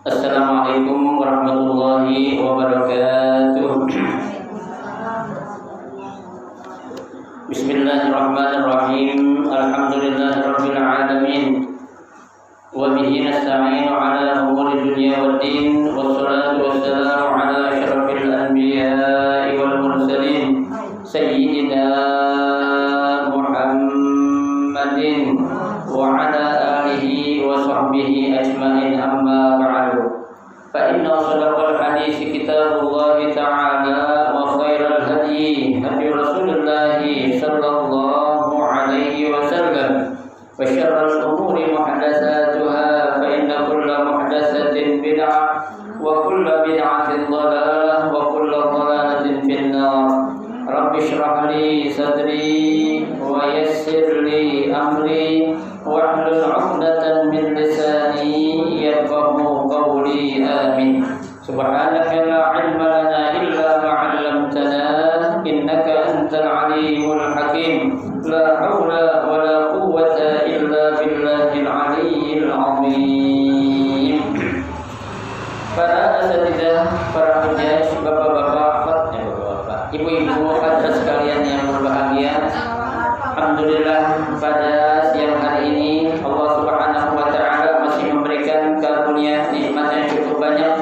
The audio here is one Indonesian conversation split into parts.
Assalamualaikum warahmatullahi wabarakatuh. Bismillahirrahmanirrahim. Alhamdulillahirabbil alamin. Wa bihi nasta'inu ala umuri dunya waddin. Wassalatu wassalamu ala asyrafil anbiya'i wal mursalin sayyidina Muhammadin wa ala alihi wa sahbihi ajma'in, amma ba'du. Fa inna asdaqal hadits kitabullahi ta'ala wa khairal hadyi hadyu Rasulillah sallallahu alaihi wasallam wa syarrul umuri muhdatsatuha fa inna kulla muhdatsatin bid'ah wa kulla bid'atin dhalalah wa kulla dhalalatin finnar. Rabbi shrah li sadri wa yassir li amri wahlul 'uqdatam min lisani yafqahu qawli. Amin. Subhanaka la 'ilma lana illa ma 'allamtana innaka antal 'alimul hakim. La haula wa la quwwata illa billahil 'aliyyil 'azim. Para asatidzah, para hujjah, bapak-bapak, ibu-ibu, hadirin sekalian yang berbahagia, alhamdulillah pada siang hari ini Allah Subhanahu wa taala masih memberikan karunia nikmat yang cukup banyak.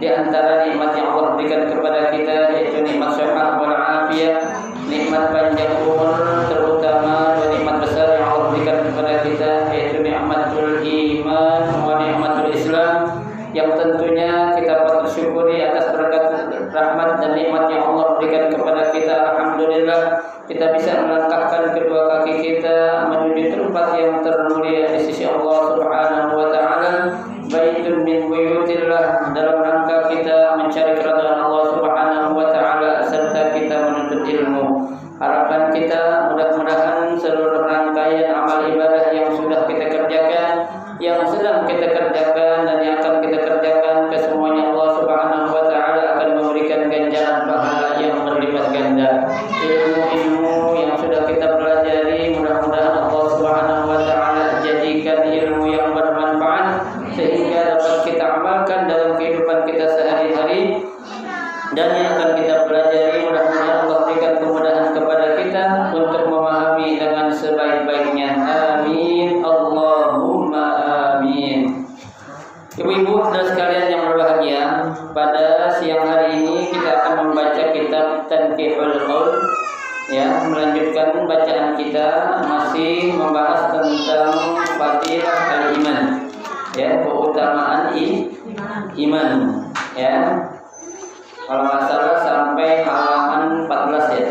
Di antara nikmat yang Allah berikan kepada kita yaitu nikmat sehat wal afiyah, nikmat panjang umur, terutama dua nikmat besar yang Allah berikan kepada kita yaitu nikmatul iman wa nikmatul Islam, yang tentunya kita patut syukuri atas berkat rahmat dan nikmat yang Allah berikan kepada kita. Alhamdulillah kita bisa melangkahkan kedua kaki kita menuju tempat yang termulia di sisi Allah Subhanahu wa taala, baitun min buyutillah, dalam rangka kita mencari keridhaan Allah Subhanahu wa taala serta kita menuntut ilmu. Harapan kita mudah-mudahan seluruh rangkaian amal ibadah yang sudah kita kerjakan, yang sedang kita kerjakan dan yang akan kita kerjakan, kesemuanya Allah Subhanahu wa taala akan memberikan ganjaran pahala yang berlipat ganda. Ilmu-ilmu yang sudah kita pelajari mudah-mudahan Allah Subhanahu wa taala jadikan ilmu yang bermanfaat sehingga dapat kita amalkan dalam kehidupan kita sehari-hari, dan yang akan kita pelajari mudah-mudahan Allah berikan kemudahan kepada kita untuk memahami dengan sebaik-baiknya. Amin Allahumma amin. Ibu-ibu dan sekalian yang berbahagia, pada siang hari ini kita akan membaca kitab Tanqihul Qaul, ya, melanjutkan bacaan kita masih membahas tentang fadilah al-iman, ya, keutamaan iman, ya. Kalau nggak salah sampai halaman 14, ya.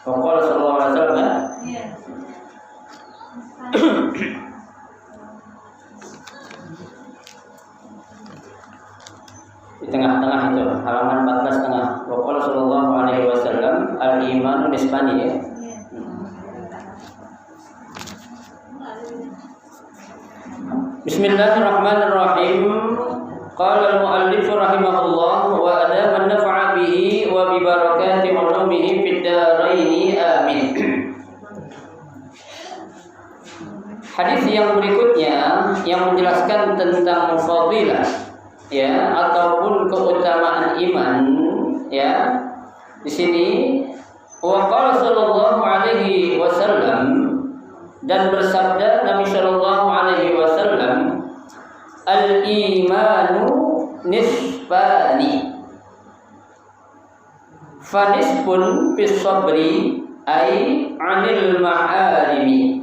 Qala sallallahu alaihi wasallam, ya. Di tengah-tengah itu halaman 14 tengah. Qala sallallahu alaihi wasallam, al-imanu nisbani, ya. Bismillahirrahmanirrahim. Qala al-muallif rahimahullah wa adaman nafa'a bihi wa bi barakati ulumihi fid dharain, amin. Hadis yang berikutnya yang menjelaskan tentang fadilah, ya, ataupun keutamaan iman, ya. Di sini wa qala sallallahu alaihi wasallam, dan bersabda Nabi sallallahu alaihi wasallam, al-imanu nisbani, fanisbun fis sabri ay 'anil ma'arimi,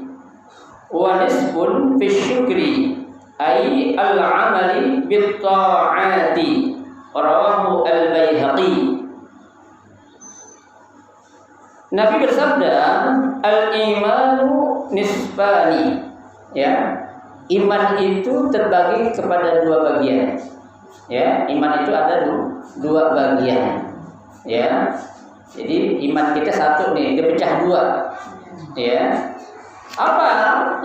wa nisbun fis syukri ay al-'amali bit ta'ati, rawahu al-Baihaqi. Nabi bersabda, al-imanu nisbani, ya, iman itu terbagi kepada dua bagian, ya. Iman itu ada dua bagian, ya. Jadi iman kita satu nih, dipecah dua, ya. Apa?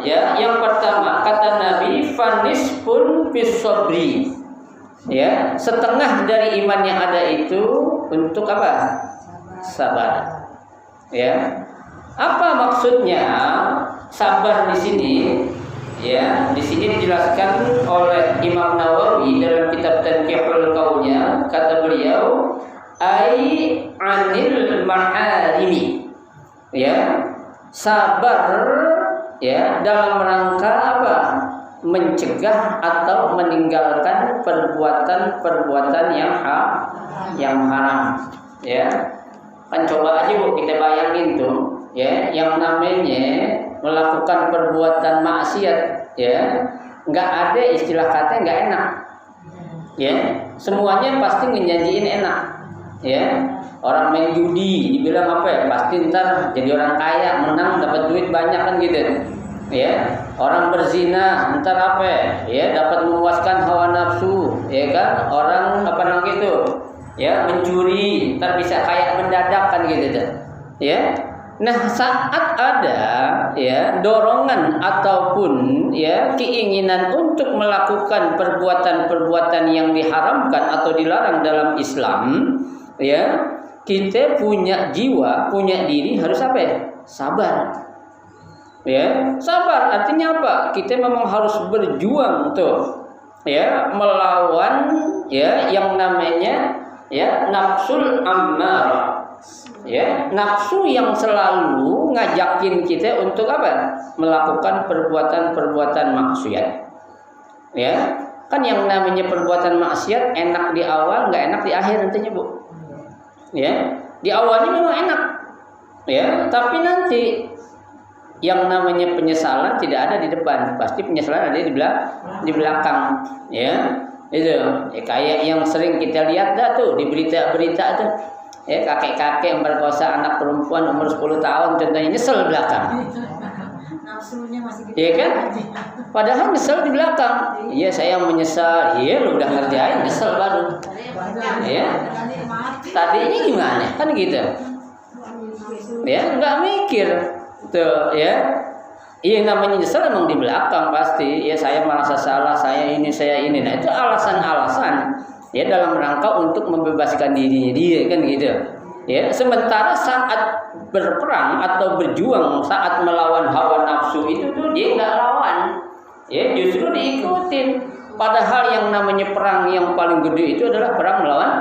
Ya, yang pertama kata Nabi, fanisbun fis sabri, ya, setengah dari iman yang ada itu untuk apa? Sabar. Ya. Apa maksudnya sabar di sini? Ya, di sini dijelaskan oleh Imam Nawawi dalam kitab Tanqihul Qaulnya, kata beliau, ai anil maharimi. Ya, sabar ya dalam rangka apa? Mencegah atau meninggalkan perbuatan-perbuatan yang haram. Ya. Kan coba aja Bu kita bayangin tuh, ya, yang namanya melakukan perbuatan maksiat, ya, nggak ada istilah kata nggak enak, ya, semuanya pasti ngejanjiin enak, ya. Orang main judi dibilang apa ya, pasti ntar jadi orang kaya, menang dapat duit banyak kan gitu, ya. Orang berzina ntar apa ya, dapat memuaskan hawa nafsu, ya kan. Orang apa namanya itu, ya, mencuri ntar bisa kaya mendadak kan gitu, ya. Nah, saat ada ya dorongan ataupun ya keinginan untuk melakukan perbuatan-perbuatan yang diharamkan atau dilarang dalam Islam, ya, kita punya jiwa, punya diri harus apa ya? Sabar. Ya, sabar artinya apa? Kita memang harus berjuang tuh, ya, melawan ya yang namanya ya nafsul ammarah. Ya, nafsu yang selalu ngajakin kita untuk apa? Melakukan perbuatan-perbuatan maksiat. Ya, kan yang namanya perbuatan maksiat enak di awal, nggak enak di akhir nantinya, Bu. Ya, di awalnya memang enak. Ya, tapi nanti yang namanya penyesalan tidak ada di depan, pasti penyesalan ada di belakang. Ya, itu ya, kayak yang sering kita lihat dah tuh di berita-berita tuh. Ya, kakek-kakek memperkosa anak perempuan umur 10 tahun contohnya, nyesel belakang. Nafsunya masih gitu. Iya kan? Padahal nyesel di belakang. Iya, saya menyesal. Iya, lu udah ngerjain, nyesel baru. Iya. Tadinya gimana? Kan gitu. Ya, nggak mikir. Tuh, ya. Iya, namanya nyesel emang di belakang pasti. Ya, saya merasa salah, saya ini. Nah, itu alasan-alasan. Ya, dalam rangka untuk membebaskan dirinya dia kan gitu. Ya, sementara saat berperang atau berjuang, saat melawan hawa nafsu itu tuh dia nggak lawan. Ya, justru diikutin. Padahal yang namanya perang yang paling gede itu adalah perang melawan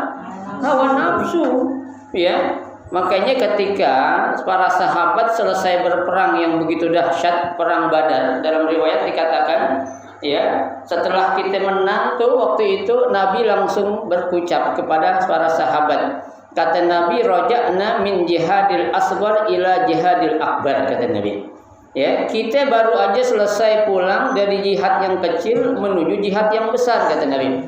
hawa nafsu. Ya, makanya ketika para sahabat selesai berperang yang begitu dahsyat, perang Badar, dalam riwayat dikatakan, ya, setelah kita menang tuh waktu itu Nabi langsung berucap kepada para sahabat. Kata Nabi, raja'na min jihadil asghar ila jihadil akbar, kata Nabi. Ya, kita baru aja selesai pulang dari jihad yang kecil menuju jihad yang besar, kata Nabi.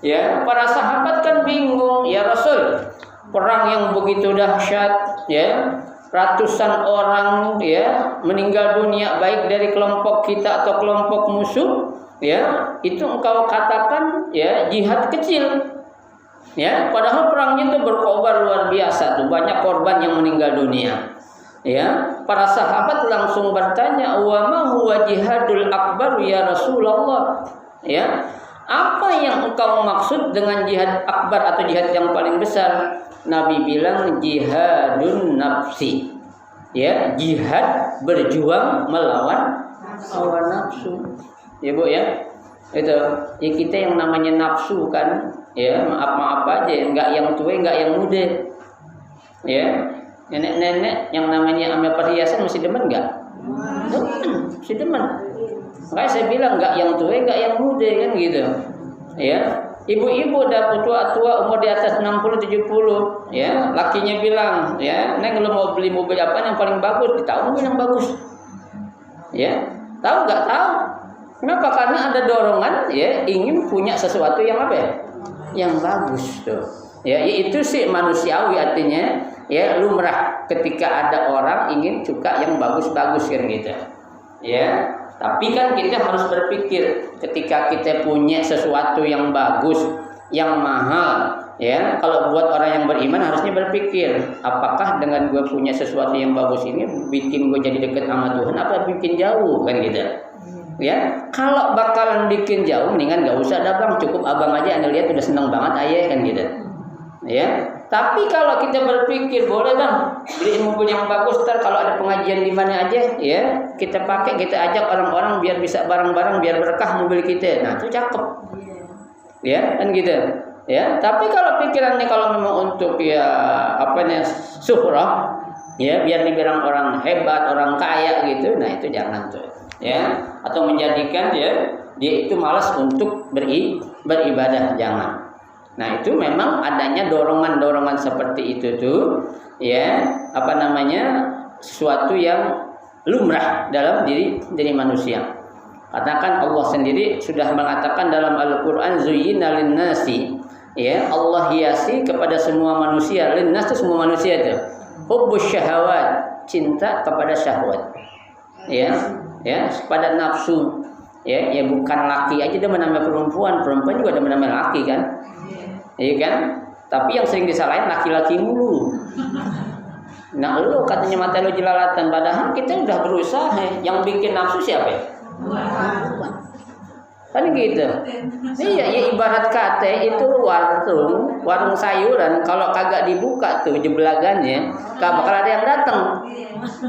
Ya, para sahabat kan bingung, ya Rasul, perang yang begitu dahsyat, ya, ratusan orang ya meninggal dunia baik dari kelompok kita atau kelompok musuh, ya, itu engkau katakan ya jihad kecil. Ya, padahal perangnya itu berkobar luar biasa tuh, banyak korban yang meninggal dunia. Ya, para sahabat langsung bertanya, "Wa ma huwa jihadul akbar ya Rasulullah?" Ya, apa yang engkau maksud dengan jihad akbar atau jihad yang paling besar? Nabi bilang jihadun nafsi. Ya, jihad berjuang melawan hawa nafsu. Ya, Bu ya. Itu ya, kita yang namanya nafsu kan, ya, maaf aja, enggak yang tua, enggak yang muda. Ya. Nenek-nenek yang namanya ame perhiasan masih demen enggak? Demen, masih demen. Makanya saya bilang enggak yang tua, enggak yang muda kan gitu. Ya. Ibu-ibu udah tua-tua umur di atas 60 70, ya, lakinya bilang, ya, "Neng, lu mau beli mobil apa yang paling bagus?" Tahu mobil yang bagus. Ya. Tahu enggak? Tahu. Kenapa? Karena ada dorongan ya ingin punya sesuatu yang apa ya? Yang bagus tuh. Ya, itu sih manusiawi artinya, ya, lumrah ketika ada orang ingin suka yang bagus-bagus kan gitu. Ya. Tapi kan kita harus berpikir ketika kita punya sesuatu yang bagus, yang mahal, ya, kalau buat orang yang beriman harusnya berpikir, apakah dengan gue punya sesuatu yang bagus ini bikin gue jadi dekat sama Tuhan apa bikin jauh kan gitu. Ya, kalau bakalan bikin jauh mendingan gak usah ada bang, cukup abang aja Anda lihat udah seneng banget ayah kan gitu. Ya, tapi kalau kita berpikir boleh bang beliin mobil yang bagus, kalau ada pengajian di mana aja, ya kita pakai, kita ajak orang-orang biar bisa bareng-bareng, biar berkah mobil kita. Nah itu cakep, ya kan gitu. Ya, tapi kalau pikirannya kalau memang untuk ya syuhrah, ya biar dibilang orang hebat, orang kaya gitu, nah itu jangan tuh, ya. Atau menjadikan dia itu malas untuk beribadah, jangan. Nah itu memang adanya dorongan-dorongan seperti itu tuh, ya sesuatu yang lumrah dalam diri manusia. Katakan Allah sendiri sudah mengatakan dalam Al-Quran, zuyyina linnasi, ya Allah hiasi kepada semua manusia, linnas itu semua manusia itu, hubbus syahawat, cinta kepada syahwat, ya pada nafsu, ya bukan laki aja dia menamai perempuan juga dia menamai laki kan. Iya kan? Tapi yang sering disalahin laki-laki mulu. Nah lu katanya mata lu jelalatan, padahal kita udah berusaha. Yang bikin nafsu siapa ya? Kan gitu. Iya, ya ibarat kata itu warung sayuran, kalau kagak dibuka tuh jebelagannya, kagak bakal ada yang datang.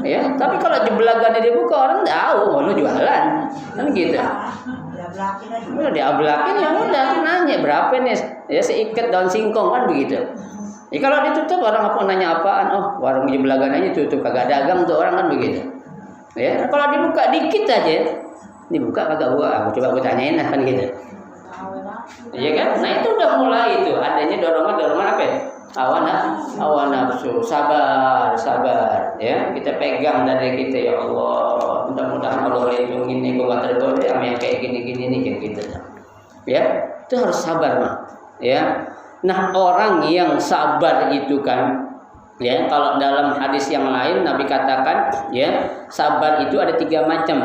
Ya, tapi kalau jebelagannya dibuka, orang tahu mau lu jualan. Kan gitu. Udah diablakin ya udah, nanya berapa nih, ya seikat daun singkong kan begitu. Ya kalau ditutup orang apa nanya apaan, oh warung jebelagan aja tutup, kagak dagang tuh orang kan begitu. Ya kalau dibuka dikit aja, dibuka kagak gua coba tanyain kan gitu. Iya kan? Nah itu udah mulai itu adanya dorongan apa ya? Hawa nafsu, sabar, ya kita pegang dari kita, ya Allah, mudah-mudahan Allah lindungi nih gua tergoda yang kayak gini nih kayak gitu, ya itu harus sabar mah, ya. Nah orang yang sabar itu kan, ya kalau dalam hadis yang lain Nabi katakan, ya sabar itu ada 3 macam,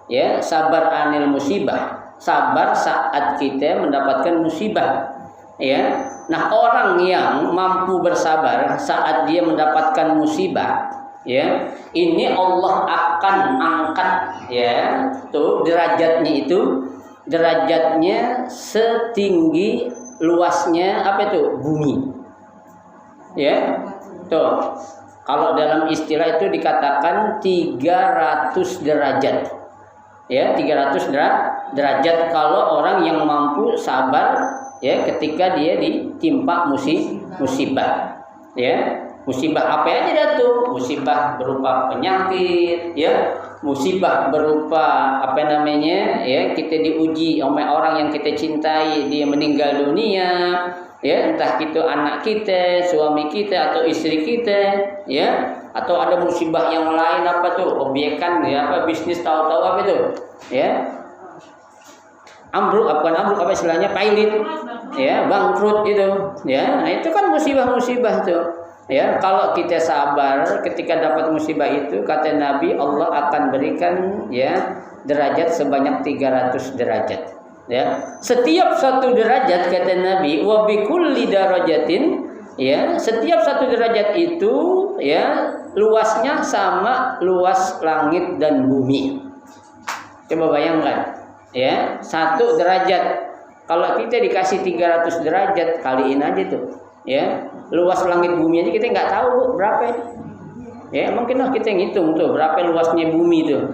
ya sabar anil musibah, sabar saat kita mendapatkan musibah. Ya, nah orang yang mampu bersabar saat dia mendapatkan musibah, ya ini Allah akan angkat, ya tuh derajatnya setinggi luasnya bumi, ya tuh kalau dalam istilah itu dikatakan 300 derajat, ya 300 derajat kalau orang yang mampu sabar, ya ketika dia ditimpa musibah, ya musibah apa aja dah tuh, musibah berupa penyakit, ya musibah berupa ya kita diuji oleh orang yang kita cintai, dia meninggal dunia, ya entah itu anak kita, suami kita atau istri kita, ya atau ada musibah yang lain obyekan, ya bisnis tahu-tahu ya ambruk istilahnya pailit, ya bangkrut itu, ya nah itu kan musibah tuh, ya kalau kita sabar ketika dapat musibah itu, kata Nabi Allah akan berikan ya derajat sebanyak 300 derajat, ya setiap 1 derajat kata Nabi wa bikulli darajatin, ya setiap 1 derajat itu ya luasnya sama luas langit dan bumi. Coba bayangkan, ya 1 derajat kalau kita dikasih 300 derajat, kaliin aja tuh, ya luas langit bumi aja kita nggak tahu berapa, ya mungkin kita ngitung tuh berapa luasnya bumi tuh,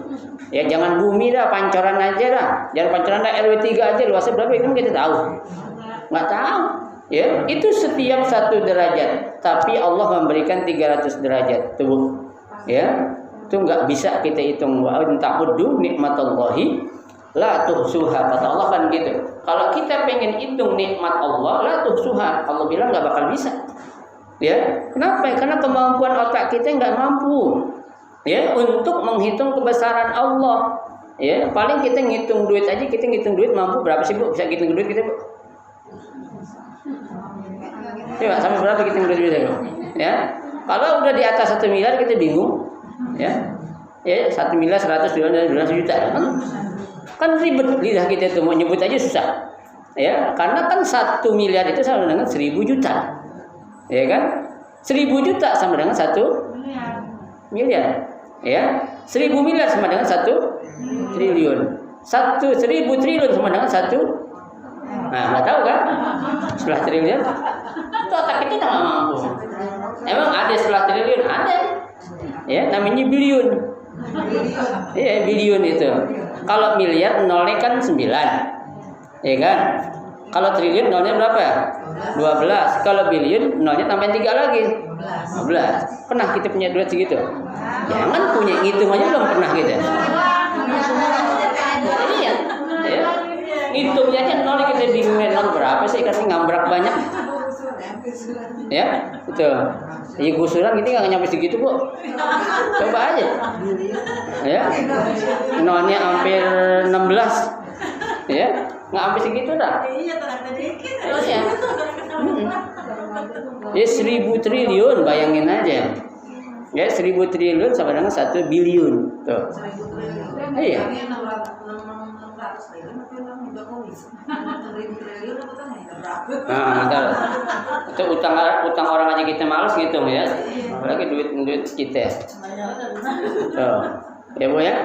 ya jangan bumi dah, pancoran aja dah, jangan pancoran dah, RW 3 aja luasnya berapa kan kita tahu, nggak tahu, ya itu setiap 1 derajat, tapi Allah memberikan 300 derajat tuh, ya itu nggak bisa kita hitung. Wa ta'uddu nikmatallahi la tuhsuha, kata Allah kan gitu. Kalau kita pengen hitung nikmat Allah, la tuhsuha, Allah bilang nggak bakal bisa. Ya, kenapa? Karena kemampuan otak kita nggak mampu, ya untuk menghitung kebesaran Allah. Ya, paling kita ngitung duit aja, kita ngitung duit mampu berapa sih Bu? Bisa ngitung duit kita Bu? Coba sampai berapa kita ngitung duit Bu? Ya, kalau udah di atas 1 miliar kita bingung. Ya, 1 miliar 100 juta kan ribet lidah kita itu mau nyebut aja susah, ya karena kan 1 miliar itu sama dengan 1000 juta, ya kan 1000 juta sama dengan 1 miliar, ya 1000 miliar sama dengan 1 triliun, 1000 triliun sama dengan 1, nah nggak tahu kan setelah triliun itu otak kita nggak Ya, namanya biliun. Iya, biliun itu. Kalau miliar nolnya kan 9. Ya kan? Kalau triliun nolnya berapa? 12. Kalau biliun nolnya tambahin 3 lagi. 15. Pernah kita punya duit segitu? Jangan punya ngitung aja belum pernah kita. Iya. Ya. Ngitungnya aja nol kita bingung nol berapa sih karena ngambrak banyak. Ya, itu. Iya gusuran kita nggak nyampe segitu bu. Coba aja. Ya, nolnya hampir 16. Ya, nggak hampir segitu dah. Ya. Ya 1000 triliun bayangin aja. Ya 1000 triliun sama dengan 1 biliun. Tuh. Iya. Nah, itu utang orang aja kita malas ngitung ya. Apalagi duit kita. Tuh. Ya bu ya.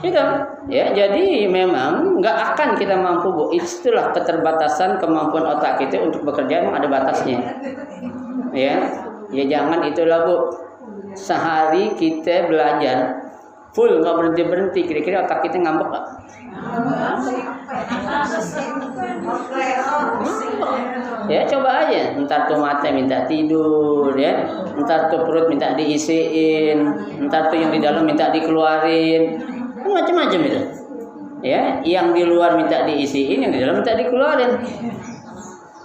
Itu. Ya jadi memang nggak akan kita mampu bu. Itulah keterbatasan kemampuan otak kita untuk bekerja memang ada batasnya. Ya. Ya jangan itulah bu. Sehari kita belajar full nggak berhenti kira-kira otak kita ngambek nggak? Ya coba aja, ntar tuh mata minta tidur ya, ntar tuh perut minta diisiin, ntar tuh yang di dalam minta dikeluarin, macam-macam itu. Ya, yang di luar minta diisiin, yang di dalam minta dikeluarin.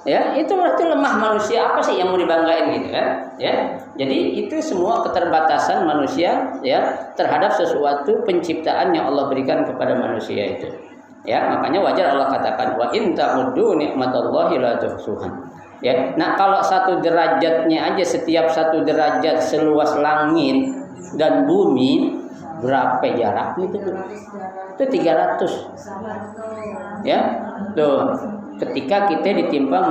Ya, itu berarti lemah manusia apa sih yang mau dibanggain gitu kan? Ya. Jadi itu semua keterbatasan manusia ya terhadap sesuatu penciptaan yang Allah berikan kepada manusia itu. Ya, makanya wajar Allah katakan wa in ta'uddu nikmatallahi la tuhsuha. Ya. Nah, kalau 1 derajatnya aja setiap 1 derajat seluas langit dan bumi berapa jaraknya itu? Itu 300. Ya. Tuh. Ketika kita ditimpa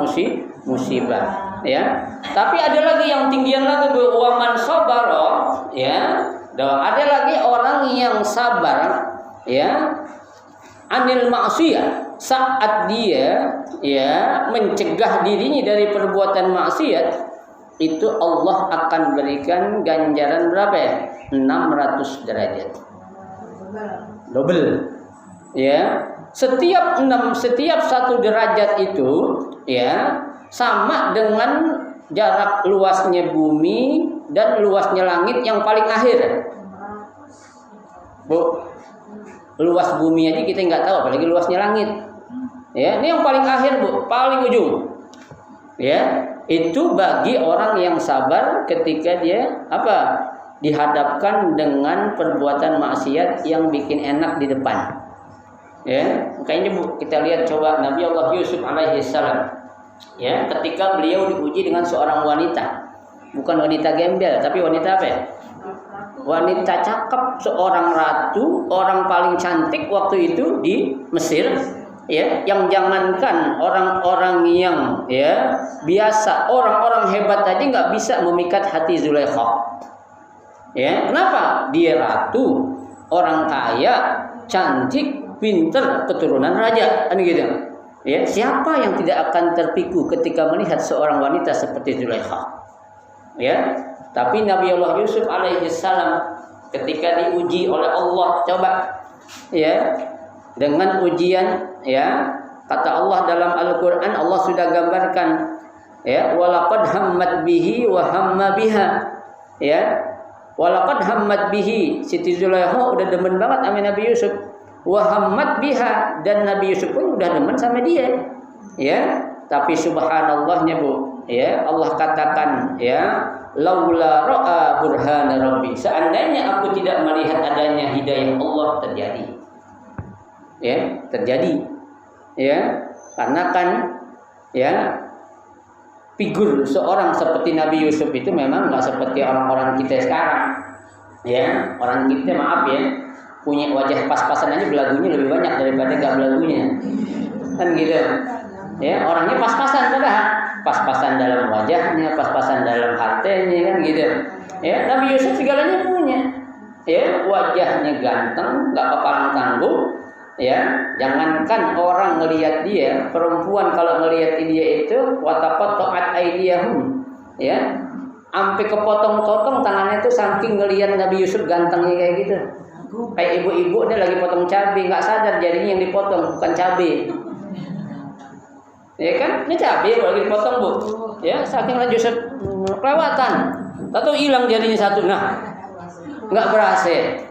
musibah, ya. Tapi ada lagi yang tinggian lagi wa man sabara, ya. Ada lagi orang yang sabar, ya. Anil maksiyah saat dia ya mencegah dirinya dari perbuatan maksiat itu Allah akan berikan ganjaran berapa ya? 600 derajat. Double. Ya. Setiap 1 derajat itu ya sama dengan jarak luasnya bumi dan luasnya langit yang paling akhir. Bu, luas bumi aja kita nggak tahu, apalagi luasnya langit. Ya, ini yang paling akhir bu, paling ujung. Ya, itu bagi orang yang sabar ketika dia dihadapkan dengan perbuatan maksiat yang bikin enak di depan. Ya, makanya bu, kita lihat coba Nabi Allah Yusuf alaihi salam. Ya, ketika beliau diuji dengan seorang wanita, bukan wanita gembel, tapi wanita apa ya? Wanita cakep, seorang ratu, orang paling cantik waktu itu di Mesir. Ya, yang jangankan orang-orang yang ya biasa, orang-orang hebat aja nggak bisa memikat hati Zulaikha. Ya, kenapa? Dia ratu, orang kaya, cantik, pinter, keturunan raja, kan gitu. Ya, siapa yang tidak akan terpiku ketika melihat seorang wanita seperti Zulaikha? Ya, tapi Nabi Allah Yusuf alaihi salam ketika diuji oleh Allah, coba ya, dengan ujian ya, kata Allah dalam Al-Qur'an, Allah sudah gambarkan ya, walaqad hammat bihi wa hamma biha. Ya, walaqad hammat bihi, Siti Zulaikha udah demen banget sama Nabi Yusuf. Wahammat biha, dan Nabi Yusuf pun udah demen sama dia. Ya, tapi subhanallahnya bu, ya Allah katakan ya, laula ra'a burhana rabbi, seandainya aku tidak melihat adanya hidayah Allah terjadi. Ya, terjadi. Ya, karena kan ya figur seorang seperti Nabi Yusuf itu memang nggak seperti orang-orang kita sekarang. Ya, orang kita maaf ya, punya wajah pas-pasan aja belagunya lebih banyak daripada gak belagunya, kan gitu. Ya, orangnya pas-pasan padahal pas-pasan dalam wajahnya, pas-pasan dalam hartanya, kan gitu. Ya, Nabi Yusuf segalanya punya. Ya, wajahnya ganteng, gak kepalang tangguh. Ya, jangankan orang ngelihat dia, perempuan kalau ngelihat dia itu wataqatta'at aydiyahum. Ya, Sampai kepotong-potong tangannya tuh saking ngelihat Nabi Yusuf gantengnya kayak gitu. Kayak ibu-ibu dia lagi potong cabai, nggak sadar jadinya yang dipotong bukan cabai. Ya kan? Ini cabai lagi dipotong, Bu. Ya, saking Nabi Yusuf kelewatan. Tahu hilang jadinya satu. Nah, nggak berhasil.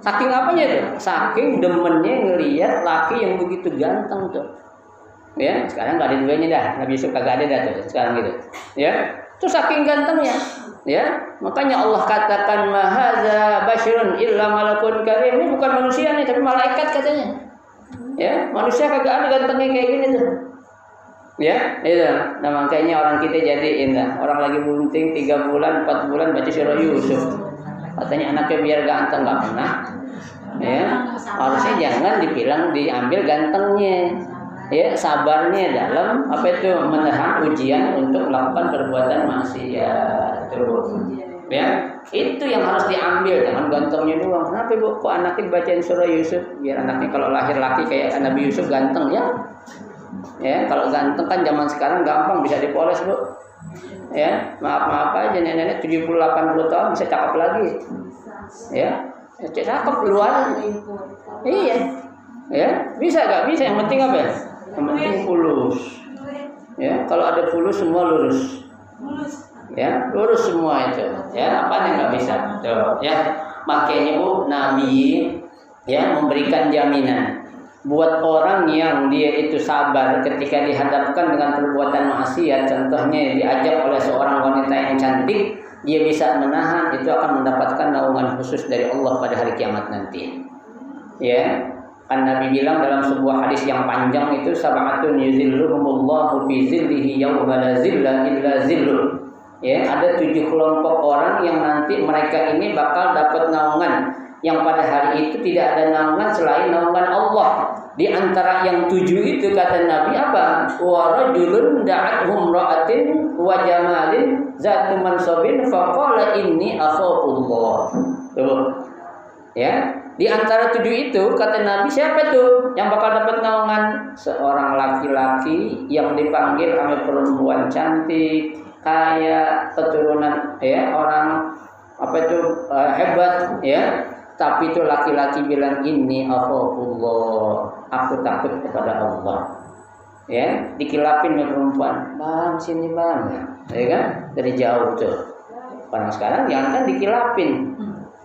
Saking apanya itu? Saking demennya ngelihat laki yang begitu ganteng tuh. Ya, sekarang nggak ada duanya dah. Nabi Yusuf kagak ada dah tuh sekarang gitu. Ya, itu saking gantengnya. Ya, makanya Allah katakan mahaza basyirun illa malakun karim. Ini bukan manusia nih, tapi malaikat katanya. Ya, manusia kagak ada gantengnya kayak gini tuh. Ya, itu. Nah, makanya orang kita jadi indah. Orang lagi bunting 3 bulan, 4 bulan baca surah Yusuf. Katanya anaknya biar ganteng, nggak pernah. Ya, harusnya jangan diambil gantengnya. Ya, sabarnya dalam apa itu menahan ujian untuk melakukan perbuatan maksiat. Ya, itu yang harus diambil, jangan gantengnya doang. Kenapa Bu? Kok anaknya bacain surah Yusuf? Biar anaknya kalau lahir laki kayak Nabi Yusuf ganteng ya. Ya, kalau ganteng kan zaman sekarang gampang bisa dipoles, Bu. Ya, maaf aja nenek-nenek 70-80 tahun bisa cakep lagi. Ya, cakep luar. Iya. Ya, bisa gak? Bisa, yang penting apa ya? Yang penting fulus. Ya, kalau ada fulus semua lurus. Ya, lurus semua itu. Ya, apa yang nggak bisa? Tuh, ya. Makanya Bu, Nabi ya memberikan jaminan buat orang yang dia itu sabar ketika dihadapkan dengan perbuatan maksiat. Contohnya diajak oleh seorang wanita yang cantik, dia bisa menahan, itu akan mendapatkan naungan khusus dari Allah pada hari kiamat nanti. Ya. Kan Nabi bilang dalam sebuah hadis yang panjang itu sab'atun yuzilluhumullahu fi zillihi yauma la zilla illa zilluh. Ya, ada 7 kelompok orang yang nanti mereka ini bakal dapat naungan yang pada hari itu tidak ada naungan selain naungan Allah. Di antara yang 7 itu kata Nabi apa? Wa rajulun da'athum ra'atin wa jamalin zatu mansabin faqala inni akhafullah. Tuh. Ya. Di antara 7 itu kata Nabi siapa tuh yang bakal dapat naungan? Seorang laki-laki yang dipanggil sama perempuan cantik, kaya, keturunan ya orang apa itu hebat ya. Tapi itu laki-laki bilang ini akhafullah, aku takut kepada Allah. Ya, dikilapin oleh perempuan. Bang, sini bang. Ya kan? Dari jauh tuh. Orang sekarang jangan kan dikilapin.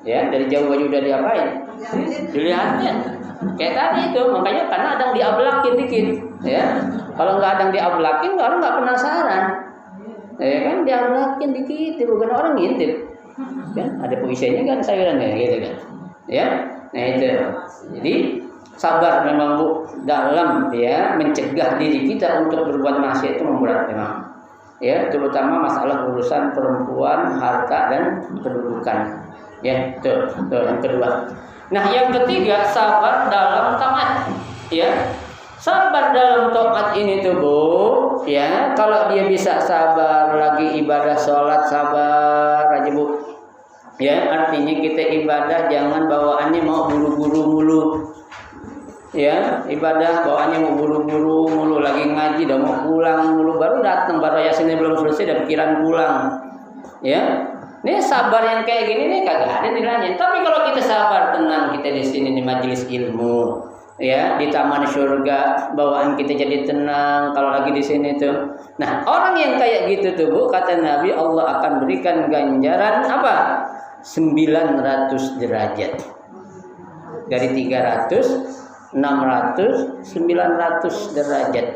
Ya, dari jauh aja udah diapain? Dilihatnya. Kayak tadi itu, makanya karena ada yang diablakin dikit, ya. Kalau nggak ada yang diablakin, orang nggak penasaran. Ya kan, diablakin dikit, bukan orang ngintip. Kan, ada puisinya kan saya bilang gitu kan. Ya. Nah itu. Jadi sabar memang Bu dalam ya mencegah diri kita untuk berbuat maksiat itu memberat memang. Ya, terutama masalah urusan perempuan, harta dan kedudukan. Ya, itu yang kedua. Nah, yang ketiga sabar dalam taat. Ya, sabar dalam taat ini tuh Bu. Ya, kalau dia bisa sabar lagi ibadah sholat sabar aja Bu. Ya, artinya kita ibadah jangan bawaannya mau buru-buru mulu. Ya, ibadah bawaannya mau buru-buru mulu, lagi ngaji udah mau pulang mulu, baru datang baru yasinnya belum selesai udah pikiran pulang. Ya. Ini sabar yang kayak gini nih kagak ada nilainya. Tapi kalau kita sabar tenang kita di sini di majelis ilmu, ya di taman surga bawaan kita jadi tenang kalau lagi di sini tuh. Nah orang yang kayak gitu tuh Bu kata Nabi Allah akan berikan ganjaran apa? 900 derajat dari 300, 600, 900 derajat.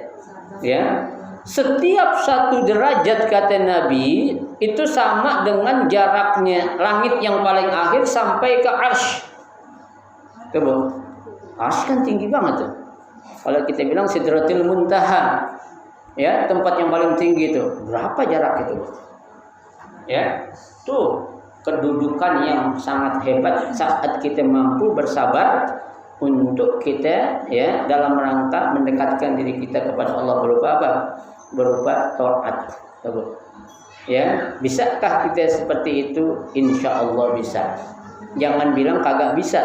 Ya. Setiap 1 derajat kata Nabi itu sama dengan jaraknya langit yang paling akhir sampai ke arsy. Coba, arsy kan tinggi banget tuh. Kalau kita bilang Sidratil Muntaha, ya tempat yang paling tinggi itu, berapa jarak itu? Ya, tuh kedudukan yang sangat hebat saat kita mampu bersabar untuk kita ya dalam rangka mendekatkan diri kita kepada Allah berupa apa? Berupa taat. Ya, bisakah kita seperti itu? Insya Allah bisa. Jangan bilang kagak bisa.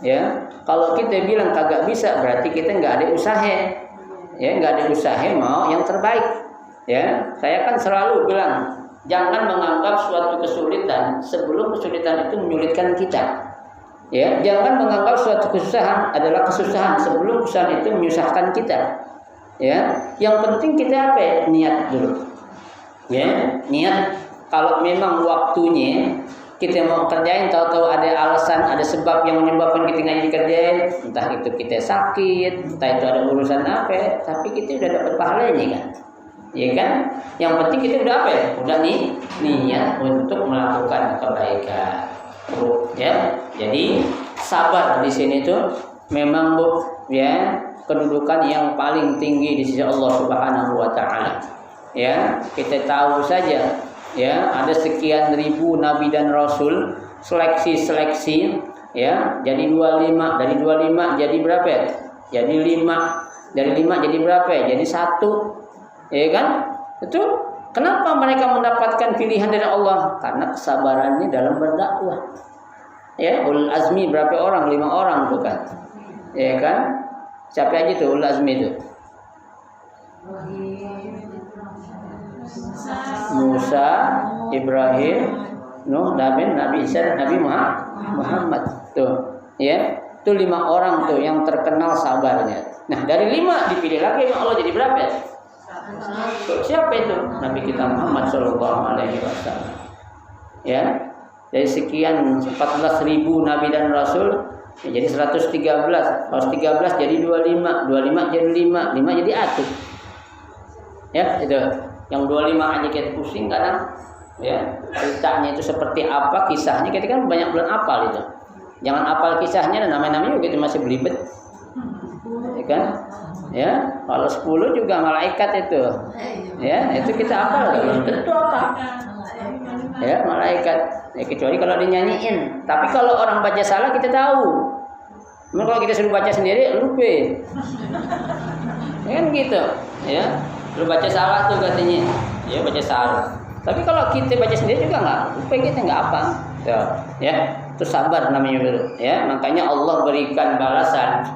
Ya, kalau kita bilang kagak bisa berarti kita nggak ada usaha. Ya, nggak ada usaha mau yang terbaik. Ya, saya kan selalu bilang jangan menganggap suatu kesulitan sebelum kesulitan itu menyulitkan kita. Ya, jangan menganggap suatu kesusahan adalah kesusahan sebelum kesusahan itu menyusahkan kita. Ya, yang penting kita apa? Niat dulu. Ya, niat. Kalau memang waktunya kita mau kerjain, tahu-tahu ada alasan, ada sebab yang menyebabkan kita nggak dikerjain, entah itu kita sakit, entah itu ada urusan apa, tapi kita udah dapat pahalanya kan, ya kan? Yang penting kita udah apa? Udah niat untuk melakukan kebaikan, ya. Jadi sabar di sini tuh memang Bu, ya, kedudukan yang paling tinggi di sisi Allah Subhanahu Wa Taala. Ya, kita tahu saja, ya, ada sekian ribu nabi dan rasul, seleksi, ya, jadi 25, dari 25 jadi berapa? Jadi 5, dari 5 jadi berapa? Jadi 1, ya kan? Itu kenapa mereka mendapatkan pilihan dari Allah? Karena kesabarannya dalam berdakwah. Ya, ulul azmi berapa orang? 5 orang tuh kan, ya kan? Siapa aja tuh ulul azmi itu? Musa, Ibrahim, Nuh, Nabi Isa, Nabi Muhammad. Tuh, ya. Itu 5 orang tuh yang terkenal sabarnya. Nah, dari 5 dipilih lagi Allah jadi berapa? Siapa itu? Nabi kita Muhammad sallallahu alaihi wasallam. Ya. Dari sekian 14.000 nabi dan rasul, ya jadi 113. Kalau 13 jadi 25, 25 jadi 5, 5 jadi 1. Ya, itu. Yang 25 aja kita pusing kadang, ya, ceritanya itu seperti apa, kisahnya kita kan banyak belum hafal itu. Jangan hafal kisahnya dan nama-namanya juga kita masih belibet, ya kan? Ya, kalau 10 juga malaikat itu, ya, itu kita hafal belum tentu apa, ya, malaikat. Ya, kecuali kalau dinyanyiin. Tapi kalau orang baca salah kita tahu. Memang kalau kita suruh baca sendiri lupa, ya kan gitu, ya. Lu baca salah tuh katanya, ya baca salah. Tapi kalau kita baca sendiri juga nggak, lupa kita nggak apa, tuh, ya. Itu sabar namanya dulu, ya. Makanya Allah berikan balasan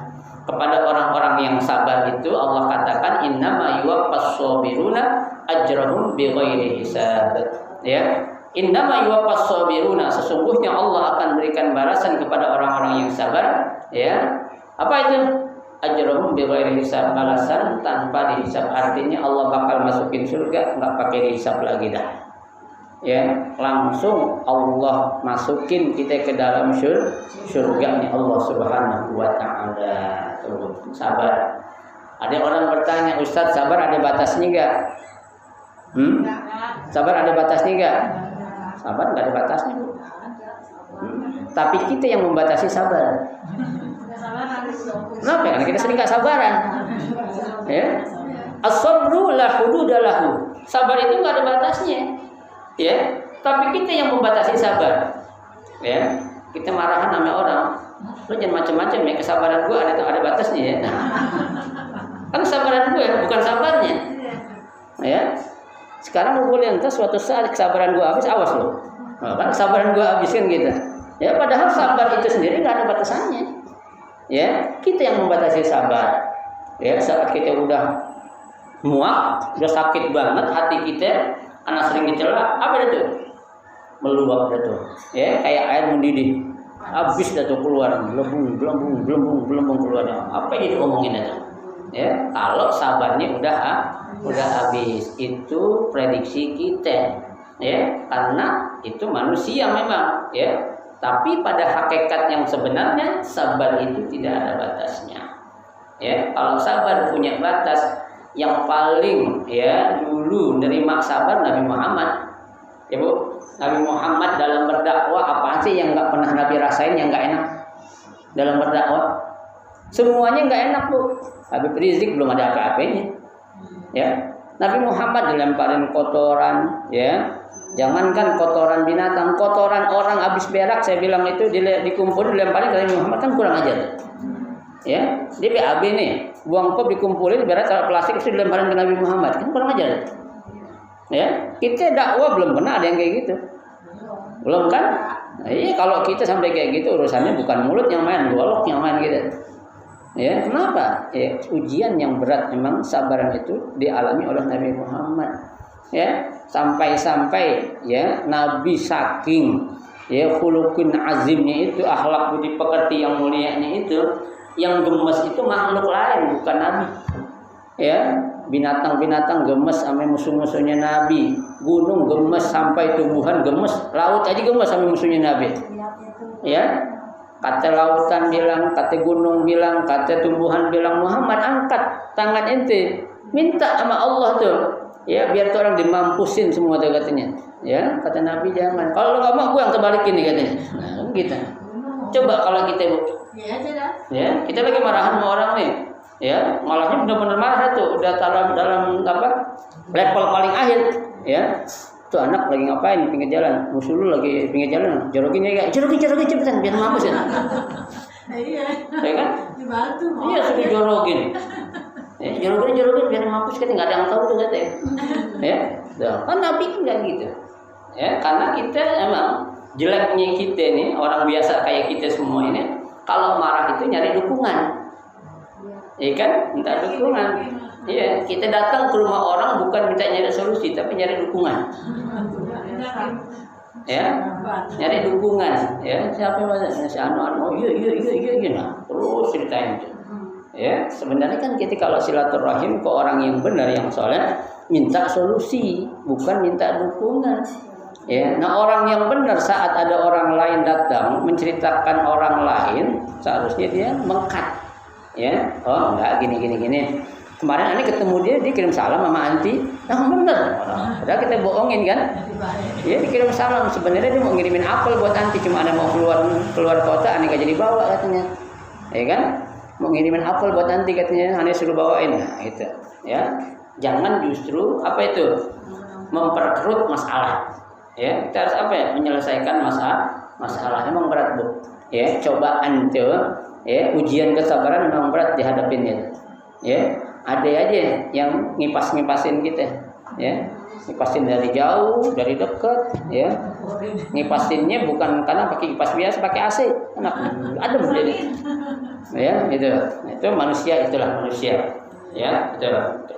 kepada orang-orang yang sabar itu. Allah katakan innama yuwaffas sabiruna ajrahum bighairi hisab, ya. Innama yuwaffas sabiruna, sesungguhnya Allah akan berikan balasan kepada orang-orang yang sabar, ya. Apa itu? Ajrahum bighairi hisab, balasan tanpa dihisab. Artinya Allah bakal masukin surga nggak pakai dihisab lagi dah, ya, langsung Allah masukin kita ke dalam surga Allah Subhanahu Wa Taala. Sabar. Ada orang bertanya, Ustadz, sabar ada batasnya nggak? Sabar ada batasnya nggak? Sabar nggak ada batasnya, Bu. Tapi kita yang membatasi sabar. Kenapa? Karena kita sering gak sabaran. Ya. As-sabru la hududalahu. Sabar itu gak ada batasnya. Ya. Tapi kita yang membatasi sabar. Ya. Kita marahan sama orang. Lu jangan macam-macam ya, kesabaran gue ada batasnya ya. Kan kesabaran gue bukan sabarnya. Ya. Sekarang gue lihat suatu saat kesabaran gue habis, awas lo. Kan kesabaran gue habis kan gitu. Ya, padahal sabar itu sendiri gak ada batasannya. Ya, kita yang membatasi sabar. Ya, saat kita udah muak, udah sakit banget hati kita, anak sering dicela, apa itu? Meluap itu. Ya, kayak air mendidih. Habis dah tuh keluar, gelembung keluar. Apa yang diomongin itu? Ya, kalau sabarnya udah habis. Itu prediksi kita. Ya, karena itu manusia memang, ya. Tapi pada hakikat yang sebenarnya sabar itu tidak ada batasnya. Ya, kalau sabar punya batas, yang paling ya dulu nerima sabar Nabi Muhammad. Ya Bu, Nabi Muhammad dalam berdakwah apa sih yang nggak pernah Nabi rasain yang nggak enak dalam berdakwah? Semuanya nggak enak Bu. Habib Rizik belum ada apa-apanya. Ya, Nabi Muhammad dilemparin kotoran, ya. Jangankan kotoran binatang, kotoran orang habis berak, saya bilang itu dikumpulin dilemparin ke Nabi Muhammad, kan kurang ajar. Ya, dia BAB nih, buang pop dikumpulin, berak kalau plastik itu dilemparin ke Nabi Muhammad, kan kurang ajar. Ya, kita dakwah belum pernah ada yang kayak gitu, belum kan? Nah, iya, kalau kita sampai kayak gitu urusannya bukan mulut yang main, golok yang main gitu. Ya, kenapa? Ya, ujian yang berat memang sabaran itu dialami oleh Nabi Muhammad. Ya. sampai-sampai ya Nabi saking ya khuluqin azimnya itu, akhlak budi pekerti yang mulianya itu, yang gemes itu makhluk lain bukan Nabi. Ya, binatang-binatang gemes sampai musuh-musuhnya Nabi, gunung gemes sampai tumbuhan gemes, laut aja gemes sampai musuhnya Nabi. Ya, kata lautan bilang, kata gunung bilang, kata tumbuhan bilang, Muhammad angkat tangan ente, minta sama Allah tuh. Ya, biar tuh orang dimampusin semua tuh katanya. Ya, kata Nabi jangan. Kalau lu enggak mau gue yang terbalikin nih katanya. Nah, gitu. Coba kalau kita ya, kita lagi marahan sama orang nih. Ya, malahnya benar-benar marah tuh, udah dalam apa? Level paling akhir, ya. Tuh anak lagi ngapain di pinggir jalan? Musuh lu lagi pinggir jalan, jorokin ya, jorokin cepetan biar mampus ya. Iya. Ya kan? Dibantu. Iya, sudah jorokin. Ya, jorokin biar mampus, kita enggak ada yang tahu tuh katanya. Ya. Kan Nabi enggak gitu. Ya, karena kita emang jeleknya kita nih, orang biasa kayak kita semua ini, kalau marah itu nyari dukungan. Iya kan? Minta dukungan. Iya, kita datang ke rumah orang bukan minta nyari solusi, tapi nyari dukungan. Ya, nyari dukungan. Ya, siapa yang si Anu? Iya. Nah, terus ceritain itu. Ya, sebenarnya kan kita kalau silaturahim ke orang yang benar, yang soleh, minta solusi, bukan minta dukungan. Ya, nah orang yang benar saat ada orang lain datang menceritakan orang lain, seharusnya dia mengkat. Ya, oh enggak gini. Kemarin Ani ketemu dia kirim salam sama anti, bener. Padahal kita bohongin kan? Iya dikirim salam, sebenarnya dia mau ngirimin apel buat anti, cuma Ana mau keluar kota, Ani gak jadi bawa katanya, ya kan? Mau ngirimin apel buat anti katanya, Ani suruh bawain, nah itu, ya. Jangan justru apa itu memperkerut masalah, ya. Kita harus apa ya? Menyelesaikan masalah emang berat bu, ya. Cobaan tuh. Ya, ujian kesabaran memang berat dihadapinnya. Ya, ada aja yang ngipasin kita. Ya, ngipasin dari jauh, dari dekat. Ya, ngipasinnya bukan karena pakai kipas biasa, pakai AC. Enak, adem jadi. Ya, itu manusia, itulah manusia. Ya, itu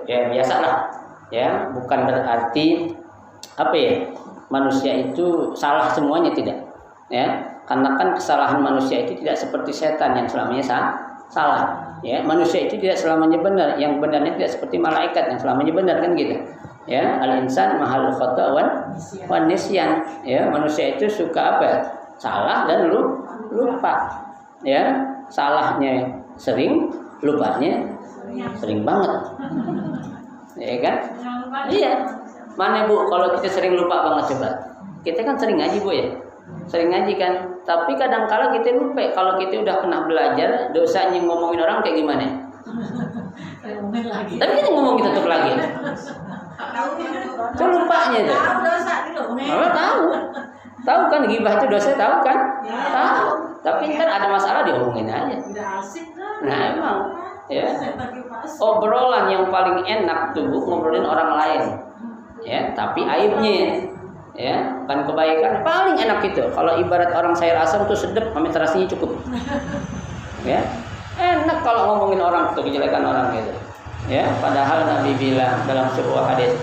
ya biasalah. Ya, bukan berarti apa ya? Manusia itu salah semuanya, tidak. Ya. Karena kan kesalahan manusia itu tidak seperti setan yang selamanya salah. Ya, manusia itu tidak selamanya benar. Yang benarnya tidak seperti malaikat yang selamanya benar kan gitu. Ya, al-insan mahal khata' wan nisyan. Ya, manusia itu suka apa? Salah dan lupa. Ya, salahnya sering, lupanya sering banget. Ya kan? Iya. Mana Bu kalau kita sering lupa banget coba? Kita kan sering ngaji Bu ya. Sering ngaji kan, tapi kadang-kala kita lupa kalau kita udah pernah belajar dosanya ngomongin orang kayak gimana. Tapi kita ngomong kita tetap lagi. Itu lupanya itu. Tahu kan ghibah itu dosa, tahu kan? Tahu. Tapi kan ada masalah diomongin aja. Nah emang, ya. Obrolan yang paling enak tuh ngobrolin orang lain, ya. Tapi aibnya. Ya, kan kebaikan paling enak itu. Kalau ibarat orang sayur asam tuh sedep, pamit terasinya cukup. Ya, enak kalau ngomongin orang tuh kejelekan orang gitu. Ya, padahal Nabi bilang dalam sebuah hadis,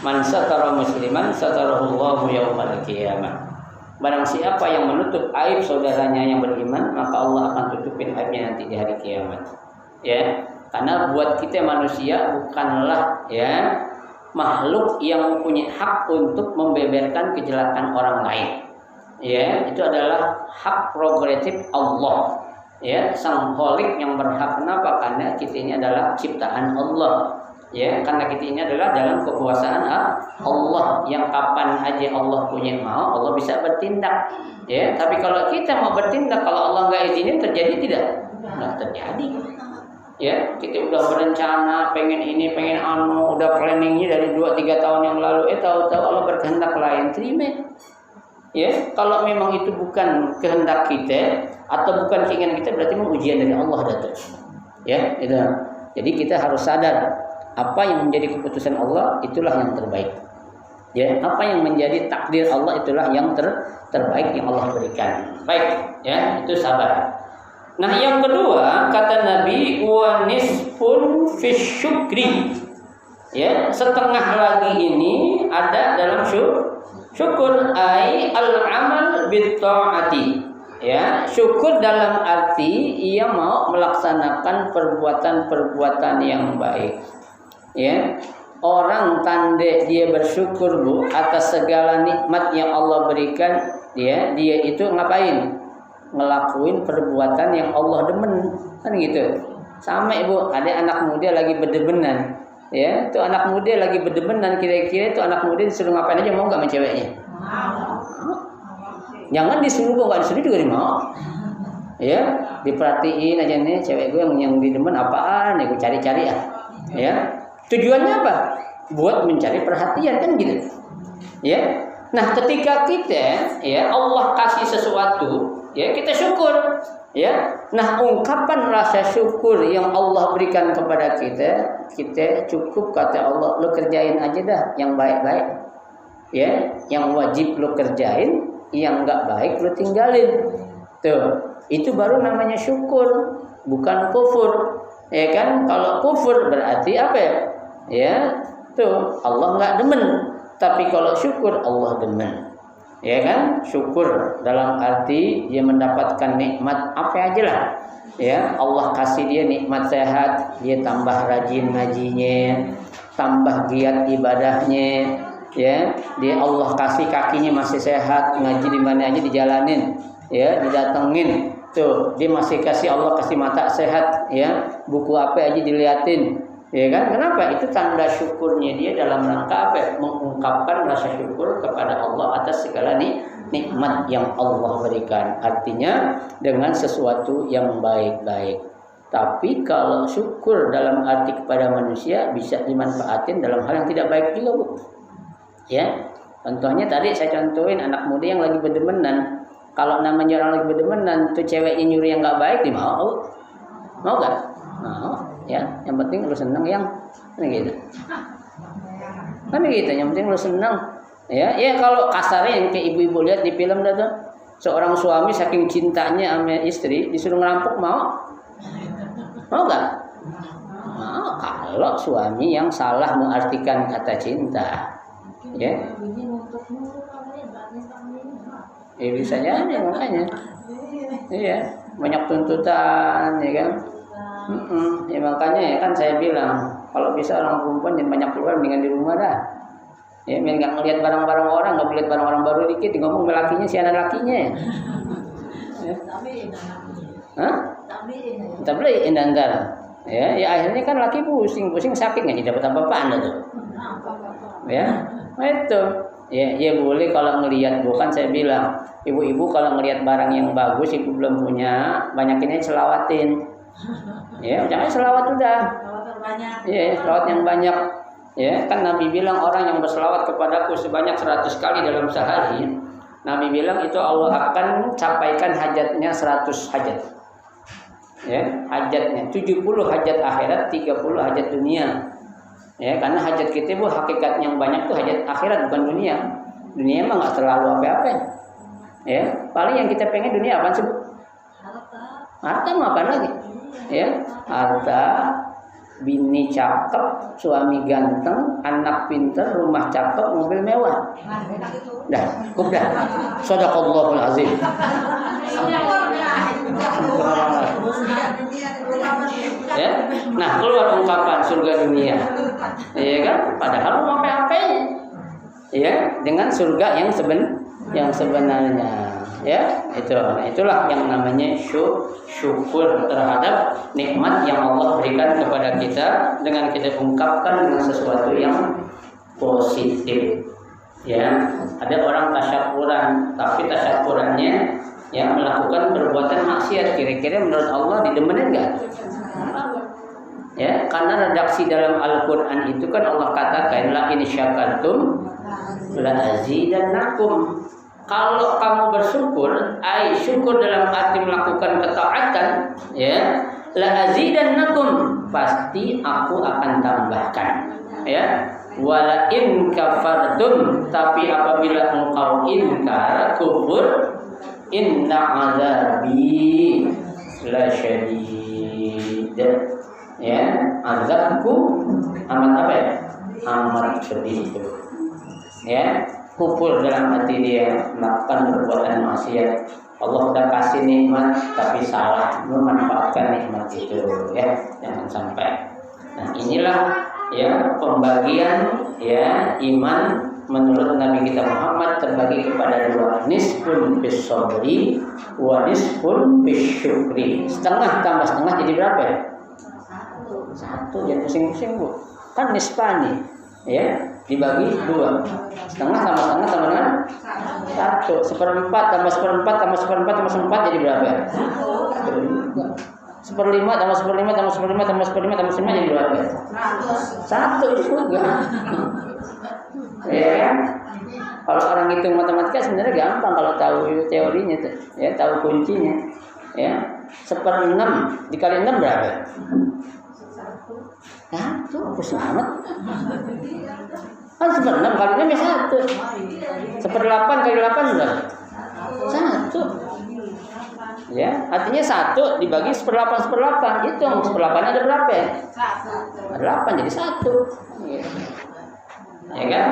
"Man satara musliman satarahullahu yaumal qiyamah." Barang siapa yang menutup aib saudaranya yang beriman, maka Allah akan tutupin aibnya nanti di hari kiamat. Ya, karena buat kita manusia bukanlah ya makhluk yang punya hak untuk membeberkan kejelekan orang lain. Ya, itu adalah hak prerogatif Allah. Ya, sang Khalik yang berhak. Kenapa? Karena kita ini adalah ciptaan Allah. Ya, karena kita ini adalah dalam kekuasaan Allah yang kapan aja Allah punya mau, Allah bisa bertindak. Ya, tapi kalau kita mau bertindak, kalau Allah nggak izinin terjadi tidak? Nggak terjadi. Ya, kita udah berencana pengen ini, pengen anu, udah planningnya dari 2-3 tahun yang lalu, tahu-tahu Allah berkehendak lain, terima. Ya, kalau memang itu bukan kehendak kita atau bukan keinginan kita, berarti memang ujian dari Allah datang. Ya, itu. Jadi kita harus sadar apa yang menjadi keputusan Allah itulah yang terbaik. Ya, apa yang menjadi takdir Allah itulah yang terbaik yang Allah berikan. Baik, ya, itu sabar. Nah, yang kedua kata Nabi wa nisfun fi syukri. Ya, setengah lagi ini ada dalam syukur ai al-amal bit-ta'ati. Ya, syukur dalam arti ia mau melaksanakan perbuatan-perbuatan yang baik. Ya. Orang tanda dia bersyukur Bu atas segala nikmat yang Allah berikan, dia itu ngapain? Ngelakuin perbuatan yang Allah demen, kan gitu. Sama Ibu, ada anak muda lagi berdemenan. Ya, itu anak muda lagi berdemenan, kira-kira itu anak muda disuruh ngapain aja mau enggak sama ceweknya? Mau. Jangan disuruh, enggak disuruh juga dia mau. Ya, diperhatiin aja nih cewek gue yang didemen apaan, ya gue cari-cari ya. Ya. Tujuannya apa? Buat mencari perhatian kan gitu. Ya. Nah, ketika kita ya Allah kasih sesuatu, ya kita syukur. Ya. Nah, ungkapan rasa syukur yang Allah berikan kepada kita cukup kata Allah, lu kerjain aja dah yang baik-baik. Ya, yang wajib lu kerjain, yang enggak baik lu tinggalin. Tuh, itu baru namanya syukur, bukan kufur. Ya kan? Kalau kufur berarti apa ya? Ya, tuh Allah nggak demen. Tapi kalau syukur Allah demen. Ya kan? Syukur dalam arti dia mendapatkan nikmat apa aja lah. Ya, Allah kasih dia nikmat sehat, dia tambah rajin ngajinya, tambah giat ibadahnya. Ya, dia Allah kasih kakinya masih sehat, ngaji di mana aja dijalanin. Ya, didatengin. Tuh, dia masih kasih Allah kasih mata sehat, ya. Buku apa aja diliatin. Ya kan? Kenapa? Itu tanda syukurnya dia dalam rangka apa? Mengungkapkan rasa syukur kepada Allah atas segala nikmat yang Allah berikan. Artinya dengan sesuatu yang baik-baik. Tapi kalau syukur dalam arti kepada manusia bisa dimanfaatin dalam hal yang tidak baik juga, Bu. Ya. Contohnya tadi saya contohin anak muda yang lagi berdemenan. Kalau namanya orang lagi berdemenan, tuh ceweknya nyuri yang nggak baik, dia mau gak? Mau, ya. Yang penting lu seneng yang gitu. Kan gitu, yang penting lu seneng. Ya kalau kasarnya yang kayak ibu-ibu lihat di film dah tuh, seorang suami saking cintanya sama istri disuruh ngerampok mau gak? Mau. Kalau suami yang salah mengartikan kata cinta, ya. Bisa jadi makanya. Iya, banyak tuntutan, ya kan? Ya makanya ya kan saya bilang kalau bisa orang perempuan jangan banyak keluar, mendingan di rumah dah. Ya, biar nggak ngelihat barang-barang orang, nggak melihat barang-orang baru dikit, ngomong lakinya si anak lakinya. Ya. Hah? Tapi indah. Ya akhirnya kan laki pusing sakit nggak dapat apa-apaan tuh. Ya, itu. Ya boleh kalau ngelihat, bukan saya bilang ibu-ibu kalau ngelihat barang yang bagus ibu belum punya, banyakin aja selawatin. Ya, jangan selawat udah. Ya, selawat yang banyak. Ya, kan Nabi bilang orang yang berselawat kepadaku sebanyak 100 kali dalam sehari, Nabi bilang itu Allah akan capaikan hajatnya 100 hajat. Ya, hajatnya 70 hajat akhirat, 30 hajat dunia. Ya, karena hajat kita Bu hakikat yang banyak tuh hajat akhirat bukan dunia. Dunia emang nggak terlalu apa-apa. Ya, paling yang kita pengen dunia apa sih? Harta mau apa lagi? Ya, harta, bini cakep, suami ganteng, anak pinter, rumah cakep, mobil mewah. Dah, cukup dah. Shadaqallahul azim. Ya, nah keluar ungkapan surga dunia, ya kan? Padahal mau apa-apanya, ya, dengan surga yang sebenarnya, ya, itulah yang namanya syukur terhadap nikmat yang Allah berikan kepada kita dengan kita ungkapkan dengan sesuatu yang positif. Ya, ada orang tasyakuran, tapi tasyakurannya ya melakukan perbuatan maksiat, kira-kira menurut Allah didemenin enggak? Ya, karena redaksi dalam Al-Qur'an itu kan Allah katakan la in syakartum la azidannakum. Kalau kamu bersyukur, syukur dalam arti melakukan ketaatan, ya, la azidannakum, pasti aku akan tambahkan. Ya, wala in kafartum, tapi apabila engkau ingkar kufur, inna azabi la syadid. Ya, azabku amat apa ya? amat pedih itu. Ya, kupul dalam hati dia melakukan perbuatan maksiat. Allah sudah kasih nikmat tapi salah memanfaatkan nikmat itu, ya, jangan sampai. Nah, inilah ya pembagian ya iman menurut Nabi kita Muhammad terbagi kepada dua, nisfun bis sabri wa nisfun bis syukri. Setengah tambah setengah jadi berapa ya? Satu, jangan pusing-pusing Bu. Kan nisfani ya, dibagi dua. Setengah tambah setengah tambah dengan satu. Seperempat tambah seperempat tambah seperempat tambah seperempat jadi berapa ya? Seperlima tambah seperlima tambah seperlima tambah seperlima tambah seperlima jadi berapa ya? Satu juga. Ya kan? Kalau orang hitung matematika sebenarnya gampang kalau tahu teorinya, ya, tahu kuncinya. Ya, 1/6 dikali 6 berapa? Satu, pusing amat. Kan 1/6 kali 6 ya 1. 1/8 kali 8 berapa? 1. Ya, artinya 1 dibagi 1/8 hitung 1/8 ada berapa ya? 8 jadi 1. Ya kan?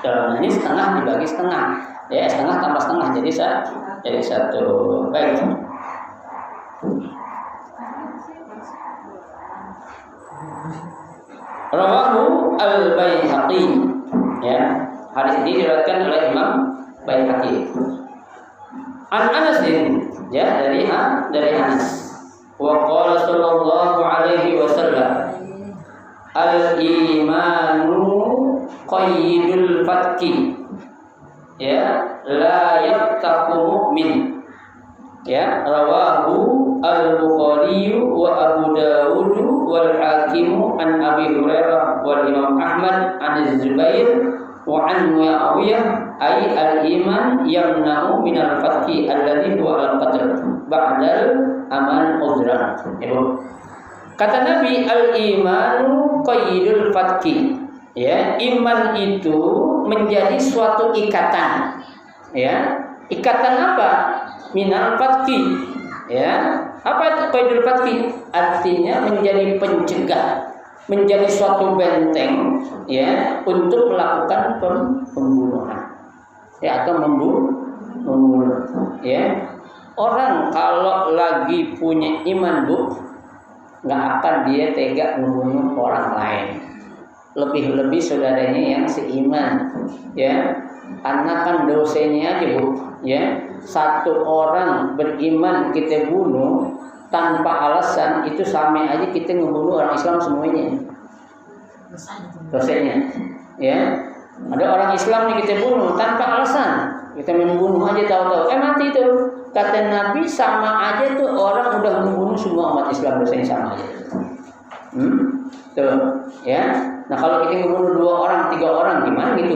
Dan ini setengah dibagi setengah. Ya, setengah tambah setengah jadi 1. Baik. Rawahu al-Baihaqi. Ya, hadis ini diriwayatkan oleh Imam Baihaqi. An Anas ya dari Anas. Wa qala sallallahu alaihi wasallam al-imanu qayyidul fatki. Ya, la yattaqu mu'min. Ya, rawahu al-Bukhari wa Abu Dawud wal Hakim an Abi Hurairah wal Imam Ahmad an Zubair wa an Muawiyah ay al-iman yamna'u min al-fatki alladhi huwa al-qatl ba'dal aman uzran. Kata Nabi, al-imanu qayyidul fatki. Ya, iman itu menjadi suatu ikatan. Ya, ikatan apa? Minal fatki. Ya, apa itu qaidul fatki? Artinya menjadi pencegah, menjadi suatu benteng ya untuk melakukan pembunuhan. Ya, atau membunuh. Ya. Orang kalau lagi punya iman, Bu, enggak akan dia tega membunuh orang lain. Lebih-lebih saudaranya yang seiman, ya. Karena kan dosanya aja, Bu, ya. Satu orang beriman kita bunuh tanpa alasan itu sama aja kita ngebunuh orang Islam semuanya. Dosanya, ya. Ada orang Islam nih kita bunuh tanpa alasan, kita membunuh aja tahu-tahu, mati itu. Kata Nabi sama aja tuh orang udah membunuh semua umat Islam, dosanya sama aja. Tuh, ya. Nah kalau kita ngebunuh 2 orang, 3 orang gimana gitu?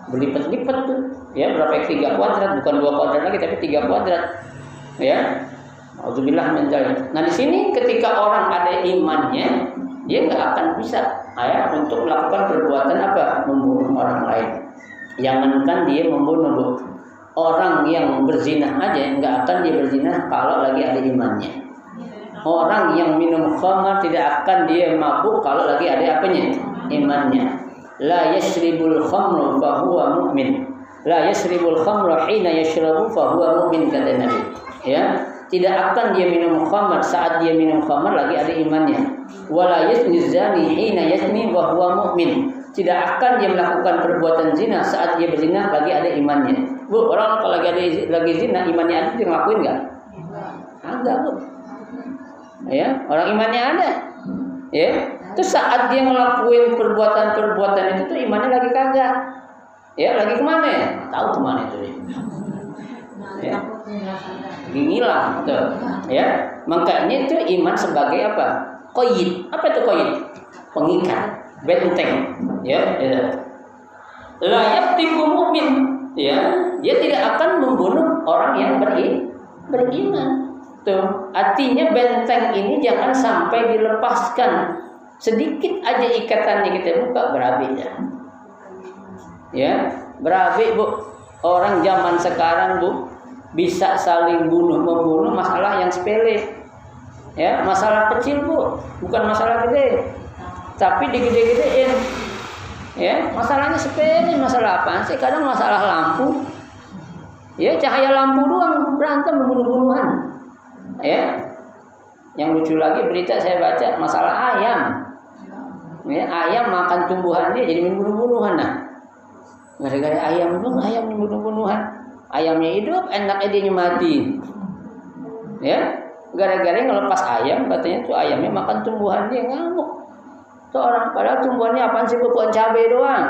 Berlipat-lipat tuh. Ya, berapa 3 kuadrat, bukan 2 kuadrat lagi tapi 3 kuadrat. Ya. Auzubillah min dzalik. Nah, di sini ketika orang ada imannya, dia enggak akan bisa untuk melakukan perbuatan apa? Membunuh orang lain. Jangankan dia membunuh, orang yang berzina aja enggak akan dia berzina kalau lagi ada imannya. Orang yang minum khamar tidak akan dia mabuk kalau lagi ada apanya? Imannya. La yashribul khamru fa huwa mu'min. La yashribul khamra hina yashrabu fa huwa mu'min, kata Nabi. Ya, tidak akan dia minum khamar saat dia minum khamar lagi ada imannya. Wala yazni zani hina yazni wa huwa mu'min. Tidak akan dia melakukan perbuatan zina saat dia berzina lagi ada imannya. Bu, orang kalau lagi zina imannya ada dia ngelakuin enggak? Agak, Bu. Ya, orang imannya ada. Ya. Terus saat dia ngelakuin perbuatan-perbuatan itu tuh imannya lagi kagak. Ya, lagi kemana ya? Tahu kemana itu dia. Ya. Ngilang tuh. Ya. Makanya itu iman sebagai apa? Qayyid. Apa itu qayyid? Pengikat, benteng. Ya, ya. La yaqtiku mu'min. Ya, dia tidak akan membunuh orang yang beriman. Tuh, artinya benteng ini jangan sampai dilepaskan. Sedikit aja ikatannya kita buka berabe ya. Ya, berabe, Bu. Orang zaman sekarang, Bu, bisa saling membunuh masalah yang sepele. Ya, masalah kecil, Bu, bukan masalah gede. tapi digede-gedein. Ya, masalahnya sepele, masalah apa sih? Kadang masalah lampu. Ya, cahaya lampu doang berantem bunuh-bunuhan. Ya. Yang lucu lagi berita saya baca masalah ayam. Ya, ayam makan tumbuhan dia jadi bunuh-bunuhan nah. Gara-gara ayam dong, ayam bunuh-bunuhan. Ayamnya hidup, enaknya dia mati. Ya, gara-gara ngelepas ayam katanya tuh ayamnya makan tumbuhan dia ngamuk. Tuh orang padahal tumbuhannya apaan sih, pohon cabai doang.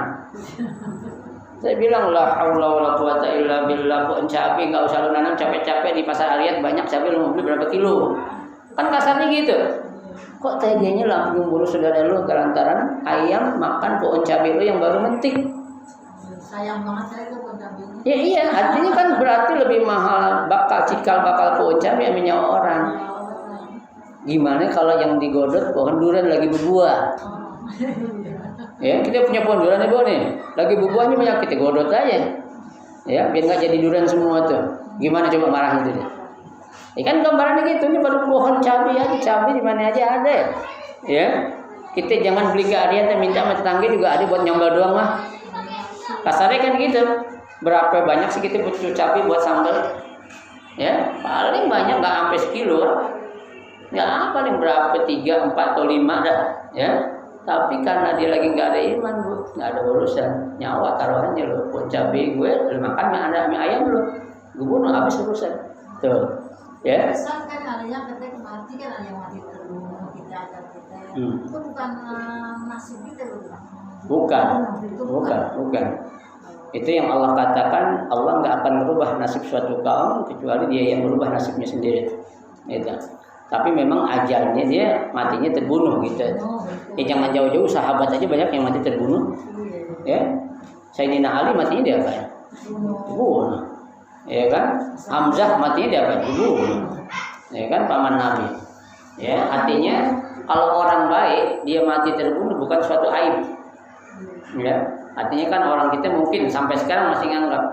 Saya bilang la haula wala quwata illa billah, pohon cabai enggak usah lu nanam capek-capek di pasar Ariat banyak cabai lu mau beli berapa kilo. Kan kasarnya gitu. Kok teganya langsung bunuh saudara lu lantaran ayam makan pohon cabai lu yang baru mentik. Sayang banget saya itu pohon cabainya. Ya iya, artinya kan berarti lebih mahal cikal bakal pohon cabai yang nyawa orang. Gimana kalau yang digodot pohon durian lagi berbuah? Ya, kita punya pohon durian nih, lagi berbuahnya banyak, kita godot aja. Ya, biar nggak jadi durian semua tuh. Gimana coba marahnya itu dia? Ya kan gambarannya gitu, ini baru pohon cabai aja, cabai di mana aja ada. Ya, kita jangan beli ke Arian, minta sama tetangga juga ada buat nyambal doang mah. Kasarnya kan gitu. Berapa banyak sih kita butuh cabai buat sambal? Ya, paling banyak nggak sampai sekilo. Ya paling berapa 3, 4 atau 5 dah. Ya, tapi karena dia lagi nggak ada iman bu, nggak ada urusan, nyawa taruhannya lo, buat cabai gue, makan mie ayam lo, gue bunuh habis urusan. Tuh, ya. Besar kan ada yang ketika mati kan ada yang mati terbunuh kita. Itu bukan nasib kita loh. Bukan. Itu yang Allah katakan, Allah nggak akan merubah nasib suatu kaum kecuali dia yang merubah nasibnya sendiri. Itu. Tapi memang ajalnya dia matinya terbunuh gitu. Ya jangan jauh-jauh, sahabat aja banyak yang mati terbunuh. Ya, Sayyidina Ali matinya dia apa? Terbunuh. Ya kan? Hamzah matinya dia apa? Terbunuh. Ya kan, paman Nabi. Ya, artinya kalau orang baik dia mati terbunuh bukan suatu aib. Ya, artinya kan orang kita mungkin sampai sekarang masih nganggap,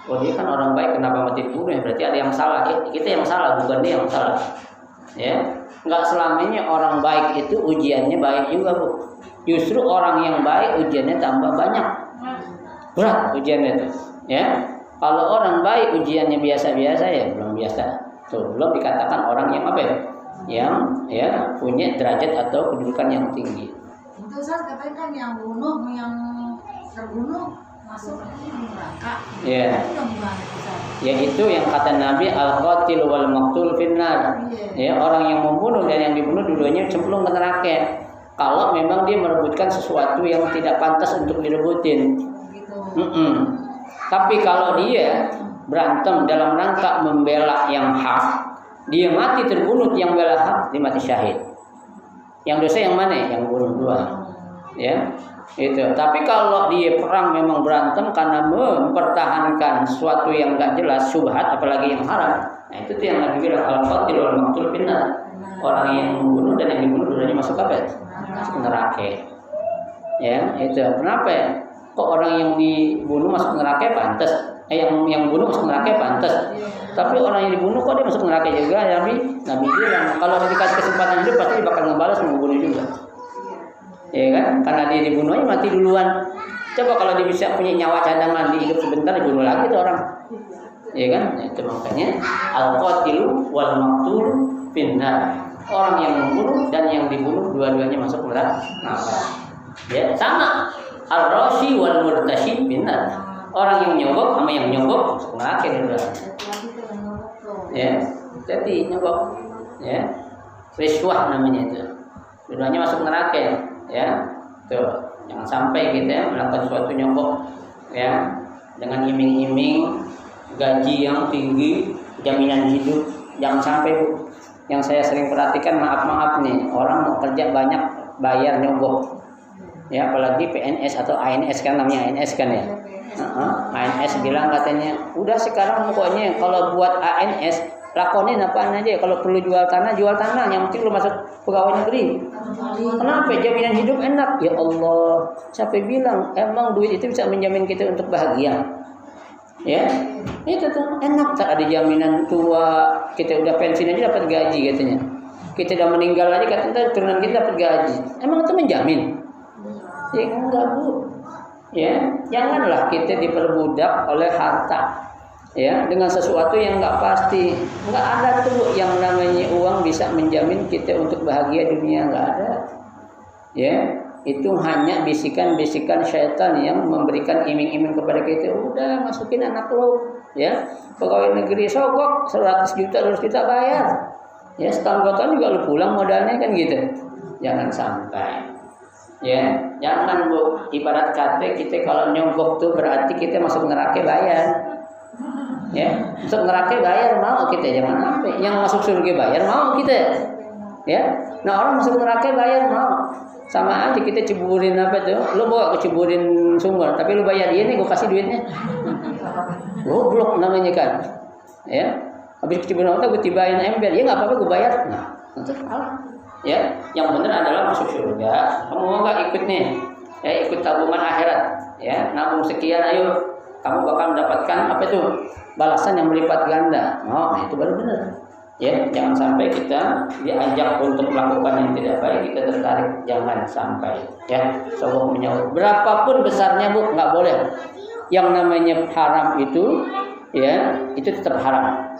oh dia kan orang baik kenapa mati terbunuh ya, berarti ada yang salah. Kita yang salah, bukan dia yang salah. Ya, nggak selamanya orang baik itu ujiannya baik juga bu. Justru orang yang baik ujiannya tambah banyak, berat ujiannya itu. Ya, kalau orang baik ujiannya biasa-biasa ya belum biasa. Tuh belum dikatakan orang yang apa ya? Yang ya punya derajat atau kedudukan yang tinggi. Itu saya katakan yang terbunuh masuk neraka. Ya. Ya itu yang kata Nabi al-qatil wal maqtul finnar. Ya, orang yang membunuh dan yang dibunuh dua-duanya cemplung ke neraka. Kalau memang dia merebutkan sesuatu yang tidak pantas untuk direbutin. Gitu. Tapi kalau dia berantem dalam rangka membela yang hak, dia mati terbunuh yang bela hak, dia mati syahid. Yang dosa yang mana? Yang bunuh dua. Ya. Itu. Tapi kalau dia perang memang berantem karena mempertahankan sesuatu yang enggak jelas, syubhat apalagi yang haram. Nah, itu tuh yang Nabi bilang al-qatil wal maqtul finnar. Orang yang membunuh dan yang dibunuh dua-duanya masuk apa? Masuk neraka. Ya, itu. Kenapa ya? Kok orang yang dibunuh masuk neraka pantas? Yang bunuh masuk neraka pantas. Tapi orang yang dibunuh kok dia masuk neraka juga? Nabi bilang kalau dikasih kesempatan hidup pasti bakal ngebalas membunuh juga. Ya kan? Karena dia dibunuh aja mati duluan. Coba kalau dia bisa punya nyawa cadangan di hidup sebentar dibunuh lagi tuh orang. Ya kan? Itu makanya al-qatilu wal maqtul finnar. Orang yang membunuh dan yang dibunuh dua-duanya masuk neraka. Ya, sama. Ar-rashi wal murtashi finnar. Orang yang nyogok sama yang nyogok masuk neraka juga. Ya, jadi nyogok. Ya. Riswah namanya itu. Dua-duanya masuk neraka. Ya, tuh jangan sampai kita melakukan suatu nyogok ya dengan iming-iming gaji yang tinggi, jaminan hidup, jangan sampai bu. Yang saya sering perhatikan maaf nih orang mau kerja banyak bayar nyogok ya, apalagi PNS atau ANS kan namanya ANS kan ya. ANS bilang katanya udah sekarang pokoknya kalau buat ANS lakonin apaan aja, kalau perlu jual tanah, yang penting lu masuk pegawai negeri. Kenapa? Jaminan hidup enak. Ya Allah, siapa bilang emang duit itu bisa menjamin kita untuk bahagia? Ya, itu tuh enak. Tak ada jaminan tua, kita udah pensiun aja dapat gaji katanya. Kita udah meninggal aja katanya turunan kita dapat gaji. Emang itu menjamin? Ya enggak, Bu. Ya, janganlah kita diperbudak oleh harta. Ya, dengan sesuatu yang enggak pasti. Enggak ada tuh yang namanya uang bisa menjamin kita untuk bahagia dunia, enggak ada. Ya, itu hanya bisikan-bisikan syaitan yang memberikan iming-iming kepada kita. Udah masukin anak lo, ya. Pegawai negeri sogok 100 juta, 200 juta bayar. Ya, setahun 2 tahun juga lu pulang modalnya kan gitu. Jangan sampai. Ya, jangan Bu, ibarat kata kita kalau nyogok tuh berarti kita masuk neraka bayar. Ya, masuk neraka bayar mau kita, jangan sampai. Yang masuk surga bayar mau kita. Ya. Nah, orang masuk neraka bayar mau. Sama aja kita ceburin apa tuh? Lu bawa ke ceburin sumur, tapi lu bayar dia nih, gua kasih duitnya. Goblok namanya kan. Ya. Habis keceburin otak gua tibain ember, ya enggak apa-apa gua bayar. Nah, itu salah. Ya, yang benar adalah masuk surga. Kamu mau nggak ikut nih? Ya, ikut tabungan akhirat. Ya, nabung sekian, ayo. Kamu bakal mendapatkan apa itu? Balasan yang berlipat ganda. Oh, nah itu baru benar. Ya, jangan sampai kita diajak untuk melakukan yang tidak baik, kita tertarik. Jangan sampai. Ya, sombong menyauh. Berapapun besarnya Bu, nggak boleh. Yang namanya haram itu, ya, itu tetap haram.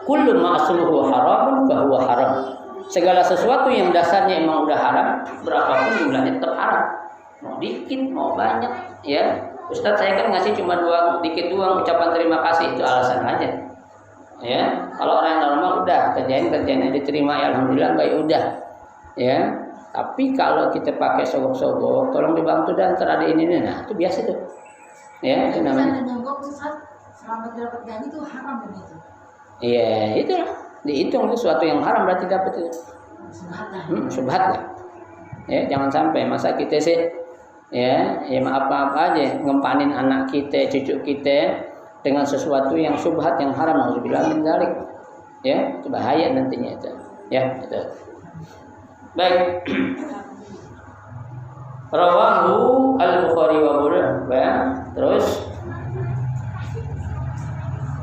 Kullu ma asluhu haramun fahuwa haram. Segala sesuatu yang dasarnya emang udah haram, berapapun jumlahnya tetap haram. Mau dikit, mau banyak, ya. Ustadz saya kan ngasih cuma dikit doang, ucapan terima kasih, itu alasan aja. Ya, kalau orang yang normal udah kerjain aja diterima, ya alhamdulillah, enggak ya udah. Ya. Tapi kalau kita pakai sogok-sogok, tolong dibantu dan terada ini, nah itu biasa tuh. Ya, itu namanya. Selamat dapat gaji itu haram begitu. Iya, itulah. Dihitung itu sesuatu yang haram berarti dapat itu. Subhat lah. Ya, jangan sampai masa kita sih ya apa-apa aja ngempanin anak kita, cucu kita dengan sesuatu yang subhat yang haram, nauzubillah min dzalik. Ya, itu bahaya nantinya itu. Ya, itu. Baik. Rawahu Al-Bukhari wa Muslim. Terus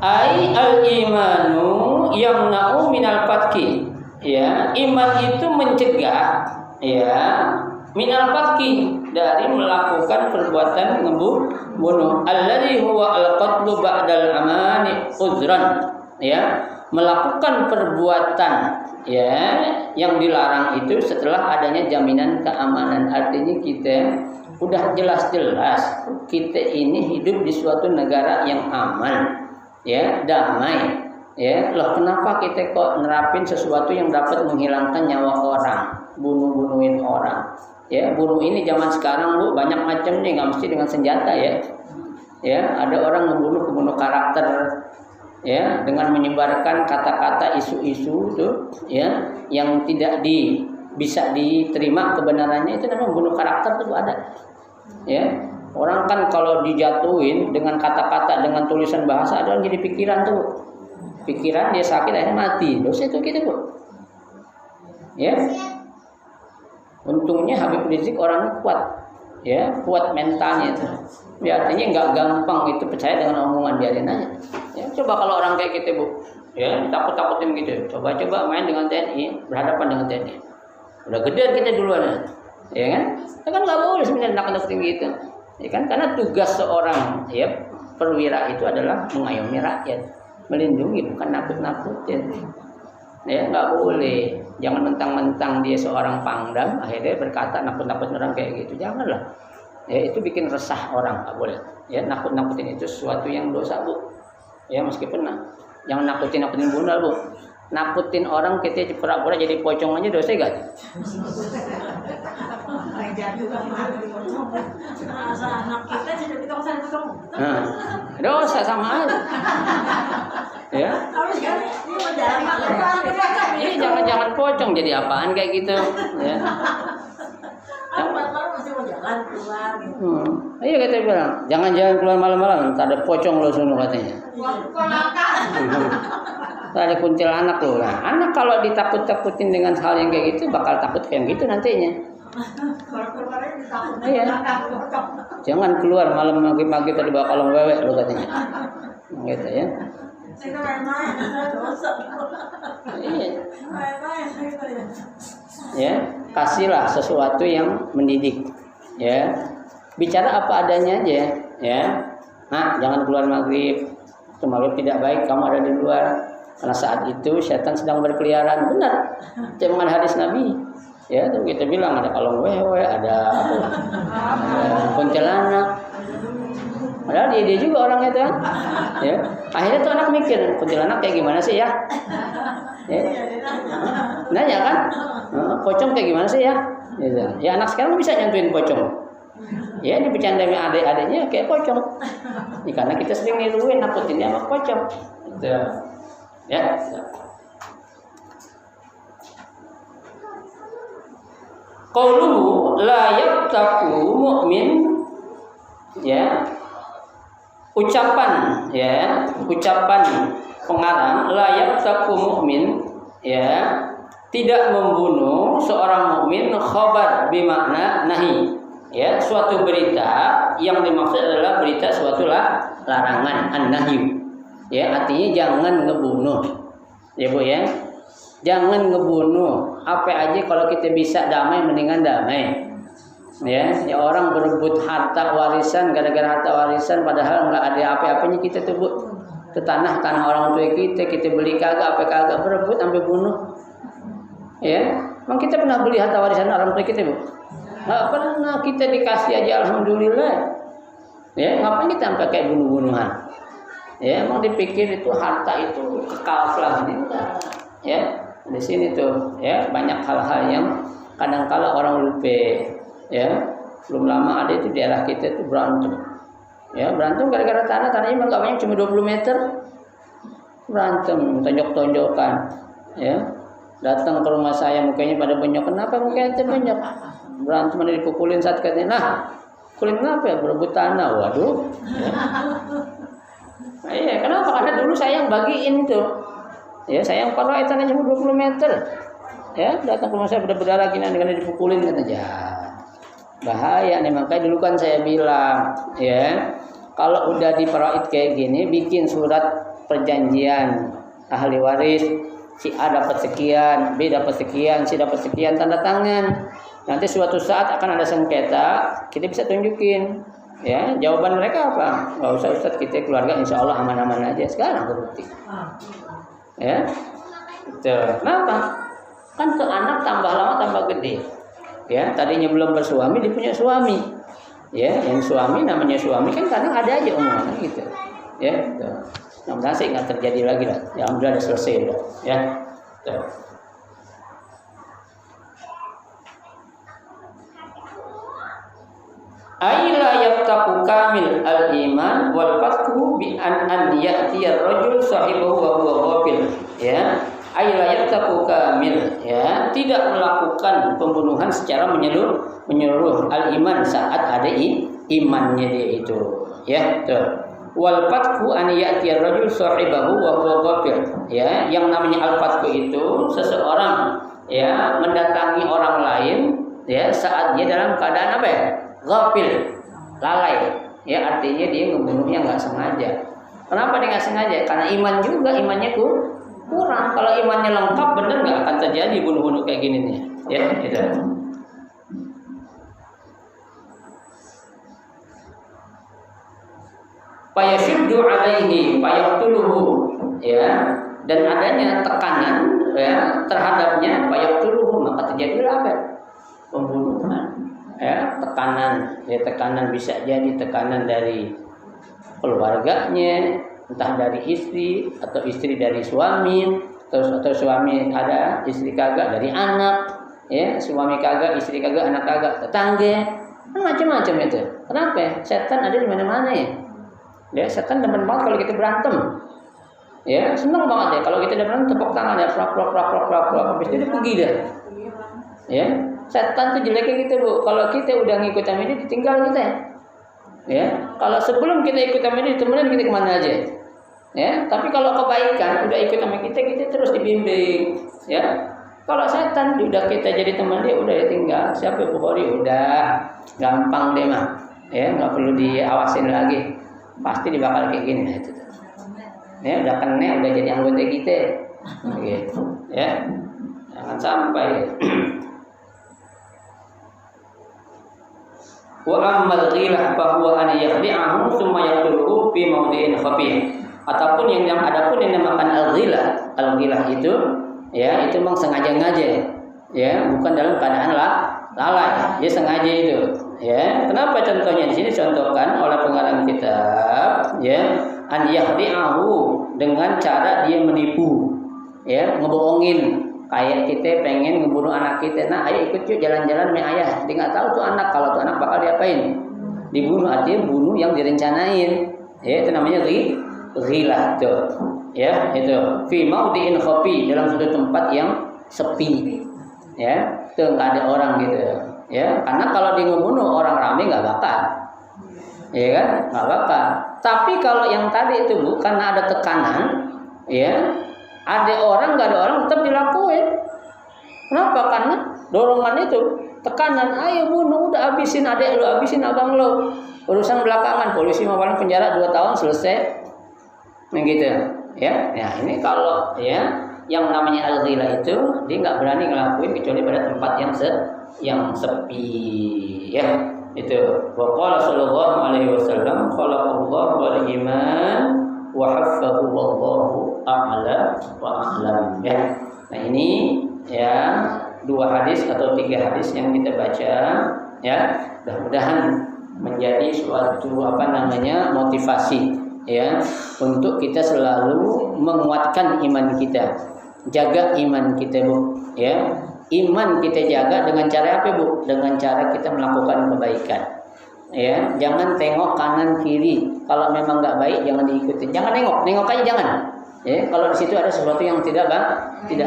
ai al-imanu yamna'u minal fatki. Ya, iman itu mencegah ya minal fatki, dari melakukan perbuatan ngebunuh. Alladzi huwa al-qatlu ba'dal amani uzran. Ya, melakukan perbuatan ya yang dilarang itu setelah adanya jaminan keamanan. Artinya kita udah jelas-jelas kita ini hidup di suatu negara yang aman. Ya, damai. Ya, loh kenapa kita kok nerapin sesuatu yang dapat menghilangkan nyawa orang, bunuhin orang. Ya, bunuh ini zaman sekarang Bu banyak macam nih, nggak mesti dengan senjata ya. Ya, ada orang membunuh karakter ya dengan menyebarkan kata-kata isu-isu tuh ya yang tidak bisa diterima kebenarannya, itu namanya membunuh karakter tuh ada. Ya. Orang kan kalau dijatuhin dengan kata-kata, dengan tulisan bahasa, ada yang jadi pikiran tuh. Pikiran dia sakit akhirnya mati. Dosa itu gitu, Bu. Ya. Untungnya Habib Rizik orangnya kuat. Ya, kuat mentalnya itu. Ya, artinya nggak gampang itu percaya dengan omongan, biarin aja. Ya, coba kalau orang kayak gitu, Bu. Ya, takut-takutin gitu. Coba main dengan TNI, berhadapan dengan TNI. Udah gede kita duluan. Ya kan? Ya kan nggak boleh sebenarnya nakut-nakutin gitu. Ya kan, karena tugas seorang ya perwira itu adalah mengayomi rakyat, melindungi, bukan nakut-nakutin. Ya nggak boleh, jangan mentang-mentang dia seorang pangdam akhirnya berkata nakut-nakutin orang kayak gitu, janganlah. Ya itu bikin resah orang, nggak boleh. Ya nakut-nakutin itu sesuatu yang dosa, Bu. Ya meskipun jangan nakutin bunda, Bu. Nakutin orang kita pura-pura jadi pocong aja dosa gak? Dosa sama aja. Ya. Ini jangan pocong jadi apaan kayak gitu. Ya. Iya kita bilang, jangan keluar malam-malam, tak ada pocong lo sono katanya. Ada kuntilanak loh. Nah, anak kalau ditakut-takutin dengan hal yang kayak gitu bakal takut kayak gitu nantinya. Iya. Jangan keluar malam pagi-pagi tadi bawa kolong wewe lo katanya. Gitu ya. Iya. Ya, kasihlah sesuatu yang mendidik. Ya. bicara apa adanya aja, ya. Nah, jangan keluar maghrib. Itu maghrib tidak baik, kamu ada di luar. Karena saat itu setan sedang berkeliaran. Benar. Jangan hadis Nabi. Ya, tuh kita bilang ada kalong wewe, ada apa? Ada kuntilanak. Padahal dia juga orangnya tuh. Ya. Akhirnya tuh anak mikir, kuntilanak kayak gimana sih ya? Ya. Nanya kan? Pocong kayak gimana sih ya? Gitu. Ya anak sekarang bisa nyentuhin pocong. Ya ini bercanda sama adik-adiknya kayak pocong. Ya, karena kita sering niruin nakutin dia sama pocong. Gitu. Ya. Qauluhu la yabtaqu mu'min, ya. Ucapan pengarang la yabtaqu mu'min, ya, tidak membunuh seorang mukmin, khabar bermakna nahi, ya, suatu berita yang dimaksud adalah berita suatu larangan, an-nahyu, ya, artinya jangan ngebunuh, ya Bu ya, jangan ngebunuh, apa aja kalau kita bisa damai mendingan damai, ya, orang berebut harta warisan gara-gara harta warisan padahal nggak ada apa-apanya kita tuh Bu, ke tanah orang tua kita beli kagak berebut sampai bunuh. Ya, memang kita pernah beli harta warisan orang tua kita, Bu? Nggak pernah, kita dikasih aja alhamdulillah. Ya, ngapain kita sampai kayak bunuh-bunuhan? Ya, emang dipikir itu harta itu kekal selamanya. Ya, di sini tuh, ya, banyak hal-hal yang kadang-kala orang lupa. Ya, belum lama ada itu di daerah kita itu berantem. Ya, berantem gara-gara tanahnya emang nggak banyak, cuma 20 meter. Berantem, tonjok-tonjokan. Ya. Datang ke rumah saya mukanya pada bonyok. Kenapa mukanya bonyok? Berantem ada dipukulin saat katanya. Nah, pukulin kenapa ya? Berebut tanah. Waduh. Ya. Nah, iya, kenapa? Karena dulu saya yang bagiin itu. Ya, saya yang pakai tanahnya cuma 20 meter. Ya, datang ke rumah saya berdarah gini dengan dipukulin katanya. Bahaya nih, makanya dulu kan saya bilang, ya, kalau udah diperaid kayak gini, bikin surat perjanjian ahli waris. Si A dapat sekian, B dapat sekian, C dapat sekian, tanda tangan. Nanti suatu saat akan ada sengketa, kita bisa tunjukin. Ya, jawaban mereka apa? Gak usah Ustaz, kita keluarga insya Allah aman-aman aja. Sekarang terbukti. Ya, tuh. Kenapa? Kan tuh anak tambah lama tambah gede. Ya, tadinya belum bersuami, dia punya suami. Ya, yang suami namanya suami kan kadang ada aja omongan gitu. Ya, tuh. Mudah-mudahan sih nggak terjadi lagi lah. Ya, alhamdulillah udah selesai lah. Ya. Tuh. Aila yattaqu kamil al-iman wal fatku bi an ya'tiya ar-rajul sahibahu wa huwa ghafil. Ya. Aila yattaqu kamil, ya, tidak melakukan pembunuhan secara menyeluruh al-iman saat ada imannya dia itu. Ya, tuh. Wal fatku an ya'tiya ar-rajul sahibahu wa huwa ghafil. Ya, yang namanya al-fatku itu seseorang, ya, mendatangi orang lain, ya, saat dia dalam keadaan apa ya? Ghafil, lalai. Ya, artinya dia membunuhnya nggak sengaja. Kenapa dia nggak sengaja? Karena iman juga, imannya kurang. Kalau imannya lengkap, benar nggak akan terjadi bunuh-bunuh kayak gini nih. Ya, gitu. Fayashuddu alaihi fayaqtuluhu, ya, dan adanya tekanan, ya, terhadapnya fayaqtuluhu, maka terjadilah apa? Pembunuhan. Ya, tekanan bisa jadi tekanan dari keluarganya, entah dari istri atau istri dari suami, atau suami ada istri kagak dari anak, ya, suami kagak istri kagak anak kagak tetangga, macam-macam itu. Kenapa? Setan ada di mana-mana ya. Ya, setan demen banget kalau kita berantem. Ya, senang banget ya kalau kita udah berantem, tepuk tangan ya, plak habis itu dia pergi dah. Ya, setan tuh jeleknya gitu, Bu. Kalau kita udah ngikut sama dia, ditinggal kita. Ya, kalau sebelum kita ikut sama dia, temenin kita kemana aja. Ya, tapi kalau kebaikan udah ikut sama kita terus dibimbing. Ya, kalau setan udah kita jadi teman dia, udah ditinggal. Siapa Bukhari udah gampang deh mah. Ya, nggak perlu diawasin lagi. Pasti dibakal kayak gini itu. Ya, udah kena, udah jadi anggota kita. Gitu. Ya, jangan sampai. Wa ammal ghilah fa huwa an yakhdi'ahu tsumma yaqtuluhu fi mawdi'in khafi. Ataupun yang adapun yang dinamakan al-ghilah itu ya itu memang sengaja-ngaja ya, bukan dalam keadaan lalai, dia sengaja itu ya. Kenapa contohnya di sini contohkan oleh pengarang kitab ya, an yakhdi'ahu dengan cara dia menipu ya, ngebohongin. Kayak kita pengen ngebunuh anak kita, nah ayo ikut yuk jalan-jalan sama ayah. Dia nggak tahu tuh anak, kalau tuh anak bakal diapain, dibunuh. Artinya bunuh yang direncanain ya, itu namanya ghilah tuh ya, itu fi maudi'in khafi, dalam suatu tempat yang sepi ya, tuh nggak ada orang gitu ya. Karena kalau dia ngebunuh orang ramai nggak bakal ya kan, nggak bakal. Tapi kalau yang tadi itu Bu, karena ada tekanan ya, ada orang nggak ada orang tetap dilakuin. Kenapa? Karena dorongan itu, tekanan, ayo bunuh, udah habisin adek lu, habisin abang lu, urusan belakangan, polisi mau paling penjara 2 tahun selesai, begitu ya. Ya ini kalau ya yang namanya al-ghilah itu dia nggak berani ngelakuin kecuali pada tempat yang sepi ya. Itu waqala sallallahu alaihi wasallam khalaqallahu wal iman wa haffahu wallahu a'la wa a'lam ya. Nah ini ya 2 hadis atau 3 hadis yang kita baca ya, mudah-mudahan menjadi suatu motivasi ya untuk kita selalu menguatkan iman kita, jaga iman kita Bu ya. Iman kita jaga dengan cara apa Bu? Dengan cara kita melakukan kebaikan ya. Jangan tengok kanan kiri, kalau memang nggak baik jangan diikuti. Jangan nengok aja jangan ya. Kalau di situ ada sesuatu yang tidak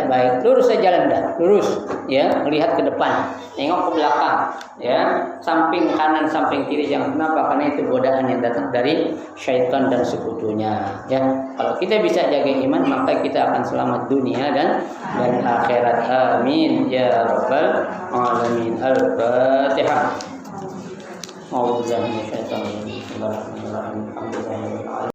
baik, lurus saja jalan dah, lurus ya, melihat ke depan, tengok ke belakang ya, samping kanan samping kiri jangan. Kenapa? Karena itu godaan yang datang dari syaitan dan sekutunya ya. Kalau kita bisa jaga iman, maka kita akan selamat dunia dan akhirat. Amin ya rabbal alamin. Al-Fatihah. A'udzu billahi minasyaitonir rajim.